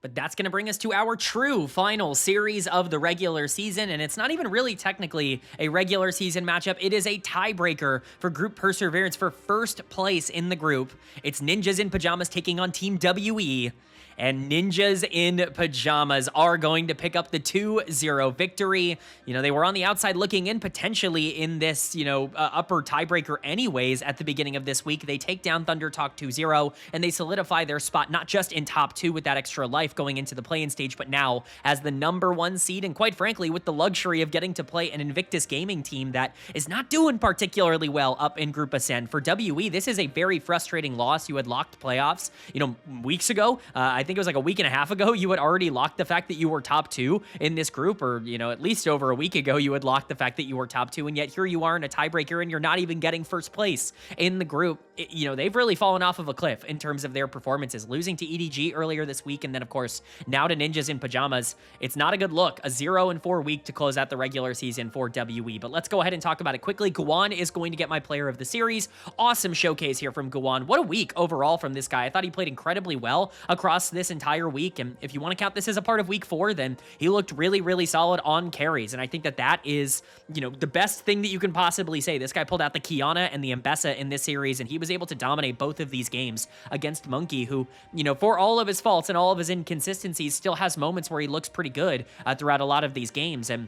[SPEAKER 1] But that's going to bring us to our true final series of the regular season, and it's not even really technically a regular season matchup. It is a tiebreaker for group perseverance for first place in the group. It's Ninjas in Pyjamas taking on Team WE, and Ninjas in Pyjamas are going to pick up the 2-0 victory. You know, they were on the outside looking in potentially in this, you know, upper tiebreaker anyways at the beginning of this week. They take down Thunder Talk 2-0, and they solidify their spot not just in top 2 with that extra life going into the play-in stage, but now as the #1 seed, and quite frankly, with the luxury of getting to play an Invictus Gaming team that is not doing particularly well up in Group Ascend. For WE, this is a very frustrating loss. You had locked playoffs, you know, weeks ago. I think it was like a week and a half ago, you had already locked the fact that you were top 2 in this group, or, you know, at least over a week ago, you had locked the fact that you were top 2, and yet here you are in a tiebreaker, and you're not even getting first place in the group. You know, they've really fallen off of a cliff in terms of their performances, losing to EDG earlier this week, and then, of course, now to Ninjas in Pyjamas. It's not a good look. A 0-4 week to close out the regular season for WE. But let's go ahead and talk about it quickly. Guwan is going to get my player of the series. Awesome showcase here from Guwan. What a week overall from this guy. I thought he played incredibly well across this entire week. And if you want to count this as a part of week 4, then he looked really, really solid on carries. And I think that that is, you know, the best thing that you can possibly say. This guy pulled out the Kiana and the Mbessa in this series, and he was able to dominate both of these games against Monkey, who, you know, for all of his faults and all of his inconsistencies, still has moments where he looks pretty good throughout a lot of these games. And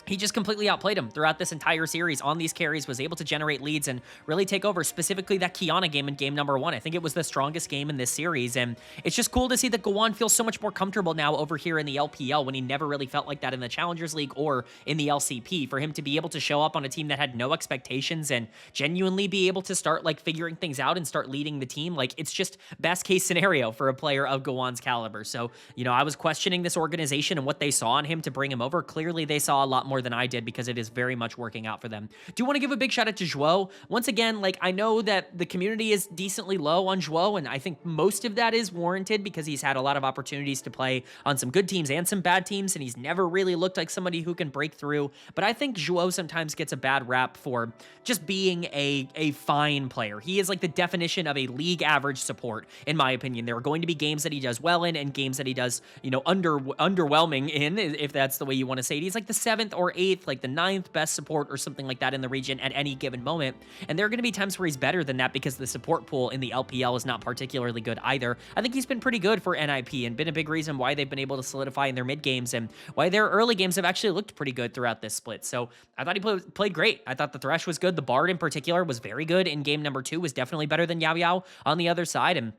[SPEAKER 1] he just completely outplayed him throughout this entire series on these carries, was able to generate leads and really take over, specifically that Kiana game in game #1. I think it was the strongest game in this series, and it's just cool to see that Guwan feels so much more comfortable now over here in the LPL when he never really felt like that in the Challengers League or in the LCP. For him to be able to show up on a team that had no expectations and genuinely be able to start like figuring things out and start leading the team, like it's just best case scenario for a player of Guwan's caliber. So, you know, I was questioning this organization and what they saw in him to bring him over. Clearly they saw a lot more than I did, because it is very much working out for them. Do want to give a big shout out to Joao. Once again, like, I know that the community is decently low on Joao, and I think most of that is warranted because he's had a lot of opportunities to play on some good teams and some bad teams, and he's never really looked like somebody who can break through. But I think Joao sometimes gets a bad rap for just being a fine player. He is like the definition of a league average support, in my opinion. There are going to be games that he does well in and games that he does, you know, underwhelming in, if that's the way you want to say it. He's like the 7th or 8th, like the 9th best support or something like that in the region at any given moment. And there are going to be times where he's better than that because the support pool in the LPL is not particularly good either. I think he's been pretty good for NIP and been a big reason why they've been able to solidify in their mid games and why their early games have actually looked pretty good throughout this split. So I thought he played great. I thought the Thresh was good. The Bard in particular was very good in game #2, was definitely better than Yao Yao on the other side. And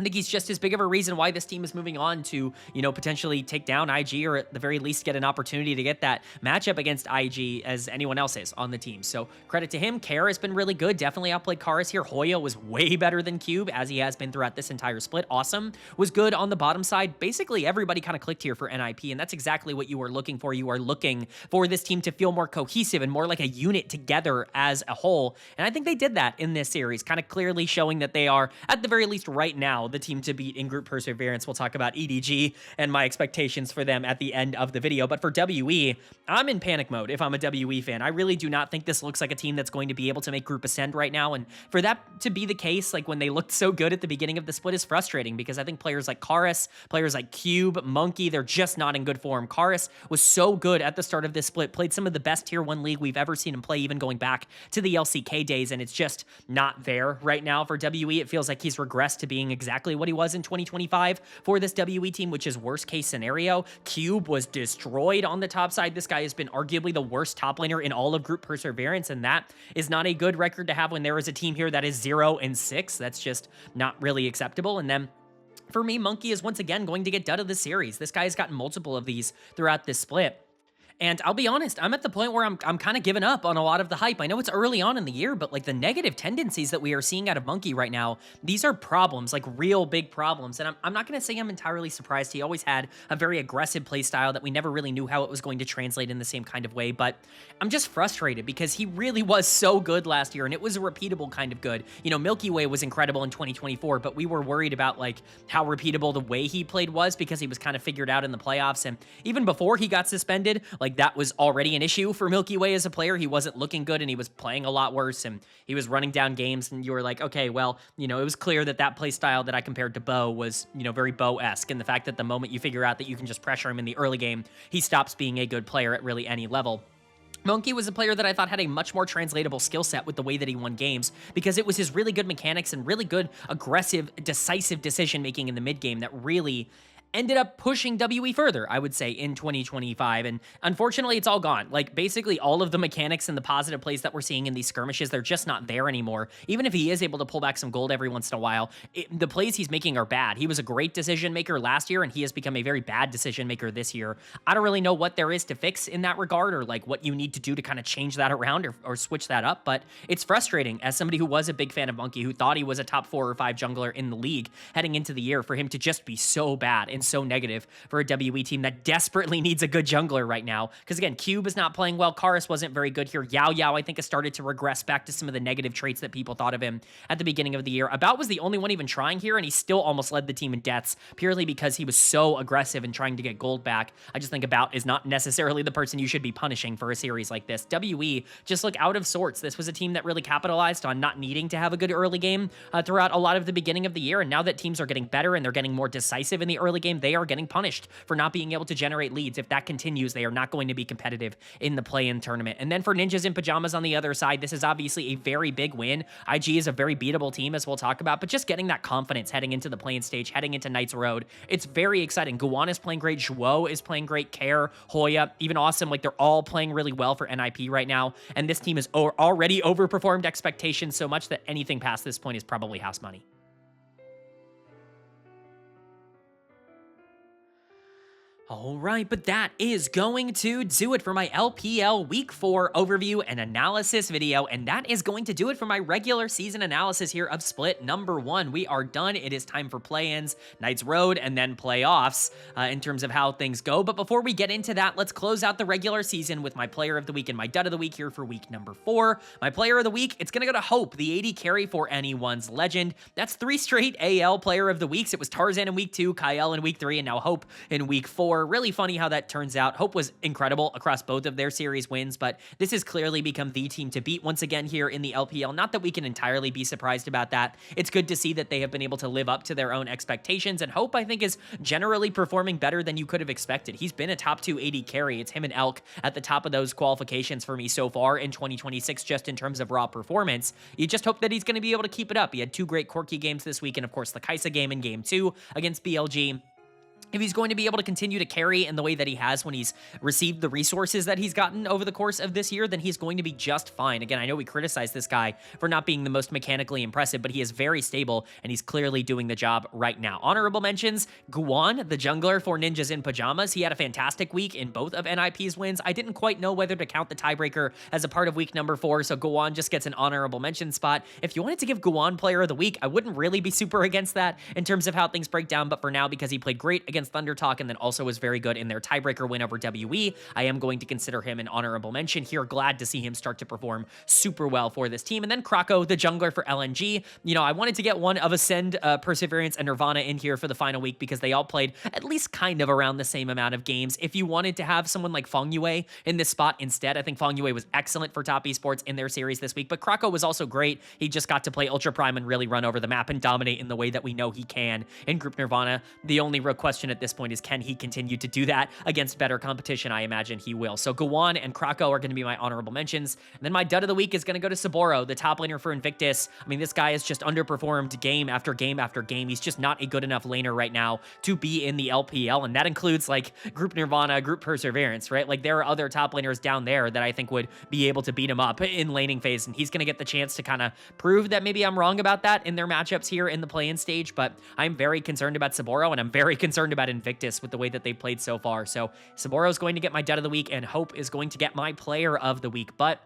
[SPEAKER 1] I think he's just as big of a reason why this team is moving on to, you know, potentially take down IG, or at the very least get an opportunity to get that matchup against IG as anyone else is on the team. So credit to him. Kara has been really good. Definitely outplayed Karis here. Hoya was way better than Cube, as he has been throughout this entire split. Awesome was good on the bottom side. Basically, everybody kind of clicked here for NIP, and that's exactly what you are looking for. You are looking for this team to feel more cohesive and more like a unit together as a whole. And I think they did that in this series, kind of clearly showing that they are, at the very least right now, the team to beat in group perseverance. We'll talk about EDG and my expectations for them at the end of the video. But for WE, I'm in panic mode if I'm a WE fan. I really do not think this looks like a team that's going to be able to make group ascend right now. And for that to be the case, like when they looked so good at the beginning of the split, is frustrating because I think players like Karis, players like Cube, Monkey, they're just not in good form. Karis was so good at the start of this split, played some of the best tier 1 league we've ever seen him play, even going back to the LCK days, and it's just not there right now for WE. It feels like he's regressed to being exactly exactly what he was in 2025 for this WE team, which is worst case scenario. Cube was destroyed on the top side. This guy has been arguably the worst top laner in all of Group Perseverance, and that is not a good record to have when there is a team here that is 0-6. That's just not really acceptable. And then for me, Monkey is once again going to get dud of the series. This guy has gotten multiple of these throughout this split. And I'll be honest, I'm at the point where I'm kind of giving up on a lot of the hype. I know it's early on in the year, but like the negative tendencies that we are seeing out of Monkey right now, these are problems, like real big problems. And I'm not going to say I'm entirely surprised. He always had a very aggressive play style that we never really knew how it was going to translate in the same kind of way. But I'm just frustrated because he really was so good last year, and it was a repeatable kind of good. You know, Milky Way was incredible in 2024, but we were worried about like how repeatable the way he played was because he was kind of figured out in the playoffs. And even before he got suspended, like that was already an issue for Milky Way as a player. He wasn't looking good and he was playing a lot worse and he was running down games, and you were like, okay, well, you know, it was clear that that play style that I compared to Bo was, you know, very Bo-esque, and the fact that the moment you figure out that you can just pressure him in the early game, he stops being a good player at really any level. Monkey was a player that I thought had a much more translatable skill set with the way that he won games, because it was his really good mechanics and really good, aggressive, decisive decision-making in the mid-game that really ended up pushing WE further, I would say, in 2025. And unfortunately, it's all gone. Like, basically, all of the mechanics and the positive plays that we're seeing in these skirmishes, they're just not there anymore. Even if he is able to pull back some gold every once in a while, the plays he's making are bad. He was a great decision maker last year, and he has become a very bad decision maker this year. I don't really know what there is to fix in that regard, or like what you need to do to kind of change that around or switch that up, but it's frustrating as somebody who was a big fan of Monkey, who thought he was a top 4 or 5 jungler in the league heading into the year, for him to just be so bad and so negative for a WE team that desperately needs a good jungler right now. Because again, Cube is not playing well. Karus wasn't very good here. Yao Yao, I think, has started to regress back to some of the negative traits that people thought of him at the beginning of the year. About was the only one even trying here, and he still almost led the team in deaths purely because he was so aggressive in trying to get gold back. I just think About is not necessarily the person you should be punishing for a series like this. WE just look out of sorts. This was a team that really capitalized on not needing to have a good early game throughout a lot of the beginning of the year, and now that teams are getting better and they're getting more decisive in the early game, they are getting punished for not being able to generate leads. If that continues, they are not going to be competitive in the play-in tournament. And then for Ninjas in Pyjamas on the other side, this is obviously a very big win. IG is a very beatable team, as we'll talk about, but just getting that confidence heading into the play-in stage, heading into Knight's Road, it's very exciting. Guan is playing great. Zhuo is playing great. Care, Hoya, even Awesome. Like, they're all playing really well for NIP right now. And this team has already overperformed expectations so much that anything past this point is probably house money. All right, but that is going to do it for my LPL Week 4 overview and analysis video, and that is going to do it for my regular season analysis here of Split number 1. We are done. It is time for play-ins, Knight's Road, and then playoffs in terms of how things go. But before we get into that, let's close out the regular season with my Player of the Week and my Dud of the Week here for week number 4. My Player of the Week, it's going to go to Hope, the AD carry for anyone's legend. That's 3 straight AL Player of the Weeks. It was Tarzan in week 2, Kyle in week 3, and now Hope in week 4. Really funny how that turns out. Hope was incredible across both of their series wins, but this has clearly become the team to beat once again here in the LPL. Not that we can entirely be surprised about that. It's good to see that they have been able to live up to their own expectations, and Hope, I think, is generally performing better than you could have expected. He's been a top 2 AD carry. It's him and Elk at the top of those qualifications for me so far in 2026, just in terms of raw performance. You just hope that he's going to be able to keep it up. He had 2 great Corki games this week, and of course the Kaisa game in game 2 against BLG. If he's going to be able to continue to carry in the way that he has when he's received the resources that he's gotten over the course of this year, then he's going to be just fine. Again, I know we criticize this guy for not being the most mechanically impressive, but he is very stable, and he's clearly doing the job right now. Honorable mentions, Guan, the jungler for Ninjas in Pyjamas. He had a fantastic week in both of NIP's wins. I didn't quite know whether to count the tiebreaker as a part of week number 4, so Guan just gets an honorable mention spot. If you wanted to give Guan Player of the Week, I wouldn't really be super against that in terms of how things break down, but for now, because he played great against Thunder Talk and then also was very good in their tiebreaker win over WE, I am going to consider him an honorable mention here. Glad to see him start to perform super well for this team. And then Krako, the jungler for LNG. You know, I wanted to get one of Ascend, Perseverance, and Nirvana in here for the final week because they all played at least kind of around the same amount of games. If you wanted to have someone like Feng Yue in this spot instead, I think Feng Yue was excellent for top esports in their series this week, but Krako was also great. He just got to play Ultra Prime and really run over the map and dominate in the way that we know he can in Group Nirvana. The only real question question at this point is, can he continue to do that against better competition? I imagine he will. So Gowon and Krakow are going to be my honorable mentions. And then my dud of the week is going to go to Saburo, the top laner for Invictus. I mean, this guy has just underperformed game after game after game. He's just not a good enough laner right now to be in the LPL, and that includes like Group Nirvana, Group Perseverance, right? Like there are other top laners down there that I think would be able to beat him up in laning phase, and he's going to get the chance to kind of prove that maybe I'm wrong about that in their matchups here in the play-in stage. But I'm very concerned about Saburo, and I'm very concerned about Invictus with the way that they played so far. So Saburo is going to get my dud of the week, and Hope is going to get my player of the week. But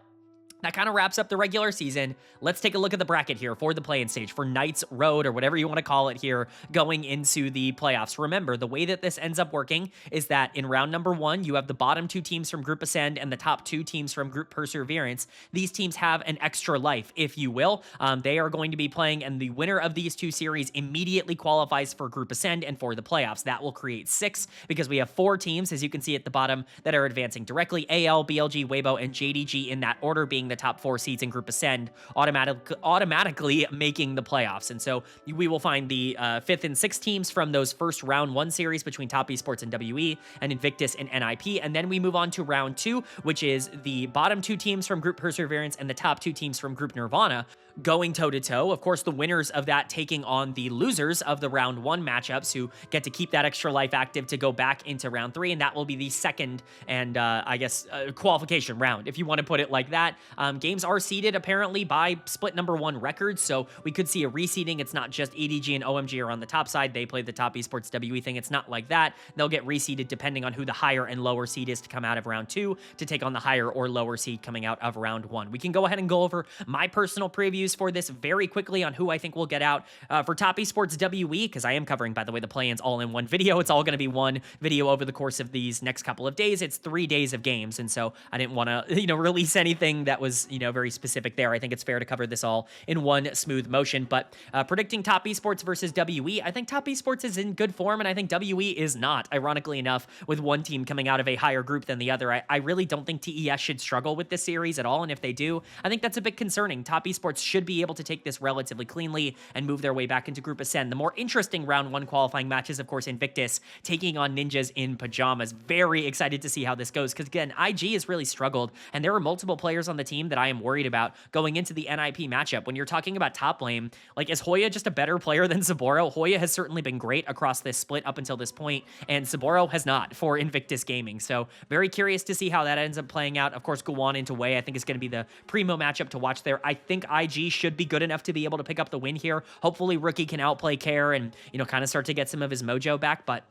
[SPEAKER 1] that kind of wraps up the regular season. Let's take a look at the bracket here for the play-in stage, for Knights Road, or whatever you want to call it here, going into the playoffs. Remember, the way that this ends up working is that in round number 1, you have the bottom 2 teams from Group Ascend and the top 2 teams from Group Perseverance. These teams have an extra life, if you will. They are going to be playing, and the winner of these 2 series immediately qualifies for Group Ascend and for the playoffs. That will create 6, because we have 4 teams, as you can see at the bottom, that are advancing directly. AL, BLG, Weibo, and JDG in that order, being the top 4 seeds in Group Ascend, automatically making the playoffs. And so we will find the 5th and 6th teams from those first round 1 series between Top Esports and WE, and Invictus and NIP. And then we move on to round 2, which is the bottom 2 teams from Group Perseverance and the top 2 teams from Group Nirvana going toe-to-toe. Of course, the winners of that taking on the losers of the round 1 matchups, who get to keep that extra life active to go back into round 3, and that will be the second and I guess qualification round, if you want to put it like that. Games are seeded apparently by split number 1 records, so we could see a reseeding. It's not just EDG and OMG are on the top side. They play the Top Esports WE thing. It's not like that. They'll get reseeded depending on who the higher and lower seed is to come out of round 2 to take on the higher or lower seed coming out of round 1. We can go ahead and go over my personal previews for this very quickly on who I think will get out. For Top Esports WE, because I am covering, by the way, the play-ins all in one video. It's all going to be one video over the course of these next couple of days. It's 3 days of games, and so I didn't want to, release anything that was, very specific there. I think it's fair to cover this all in one smooth motion. But predicting Top Esports versus WE, I think Top Esports is in good form, and I think WE is not, ironically enough, with one team coming out of a higher group than the other. I really don't think TES should struggle with this series at all, and if they do, I think that's a bit concerning. Top Esports should be able to take this relatively cleanly and move their way back into Group Ascend. The more interesting round 1 qualifying match is, of course, Invictus taking on Ninjas in Pyjamas. Very excited to see how this goes, because again, IG has really struggled, and there are multiple players on the team that I am worried about going into the NIP matchup. When you're talking about top lane, like, is Hoya just a better player than Saburo? Hoya has certainly been great across this split up until this point, and Saburo has not for Invictus Gaming. So very curious to see how that ends up playing out. Of course, Gowon into Wei, I think, is going to be the primo matchup to watch there. I think IG should be good enough to be able to pick up the win here. Hopefully Rookie can outplay Care and, kind of start to get some of his mojo back, but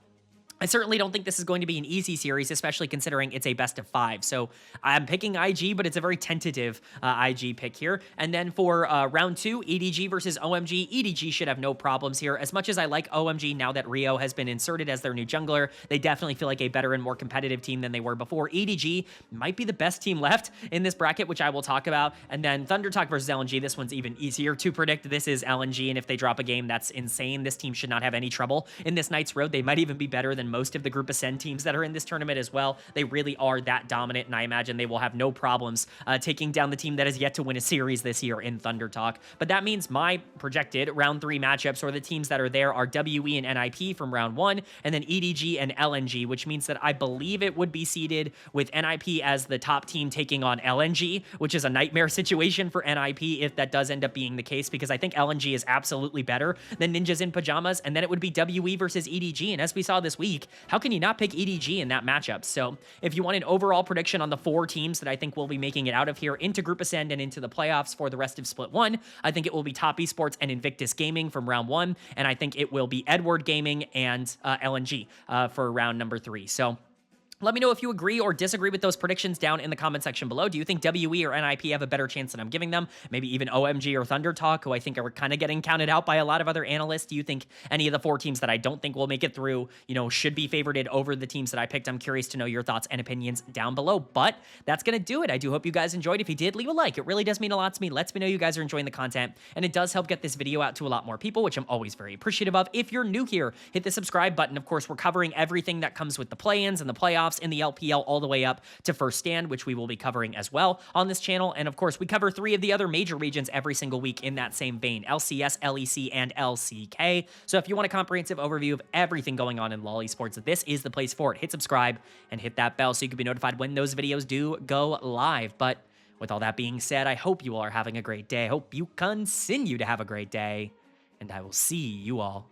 [SPEAKER 1] I certainly don't think this is going to be an easy series, especially considering it's a best of 5. So I'm picking IG, but it's a very tentative IG pick here. And then for round 2, EDG versus OMG, EDG should have no problems here. As much as I like OMG now that Rio has been inserted as their new jungler, they definitely feel like a better and more competitive team than they were before. EDG might be the best team left in this bracket, which I will talk about. And then ThunderTalk versus LNG, this one's even easier to predict. This is LNG, and if they drop a game, that's insane. This team should not have any trouble in this Knights Road. They might even be better than most of the Group Ascend teams that are in this tournament as well. They really are that dominant, and I imagine they will have no problems taking down the team that has yet to win a series this year in Thunder Talk. But that means my projected round 3 matchups, or the teams that are there, are WE and NIP from round 1, and then EDG and LNG, which means that I believe it would be seeded with NIP as the top team taking on LNG, which is a nightmare situation for NIP if that does end up being the case, because I think LNG is absolutely better than Ninjas in Pyjamas. And then it would be WE versus EDG, and as we saw this week, how can you not pick EDG in that matchup? So if you want an overall prediction on the 4 teams that I think will be making it out of here into Group Ascend and into the playoffs for the rest of Split 1, I think it will be Top Esports and Invictus Gaming from round 1, and I think it will be Edward Gaming and LNG for round number 3. So let me know if you agree or disagree with those predictions down in the comment section below. Do you think WE or NIP have a better chance than I'm giving them? Maybe even OMG or Thunder Talk, who I think are kind of getting counted out by a lot of other analysts. Do you think any of the 4 teams that I don't think will make it through, should be favorited over the teams that I picked? I'm curious to know your thoughts and opinions down below. But that's going to do it. I do hope you guys enjoyed. If you did, leave a like. It really does mean a lot to me. Lets me know you guys are enjoying the content, and it does help get this video out to a lot more people, which I'm always very appreciative of. If you're new here, hit the subscribe button. Of course, we're covering everything that comes with the play-ins and the playoffs playoffs in the LPL all the way up to First Stand, which we will be covering as well on this channel. And of course, we cover 3 of the other major regions every single week in that same vein: LCS, LEC, and LCK. So if you want a comprehensive overview of everything going on in LoL Esports, this is the place for it. Hit subscribe and hit that bell so you can be notified when those videos do go live. But with all that being said, I hope you all are having a great day. I hope you continue to have a great day, and I will see you all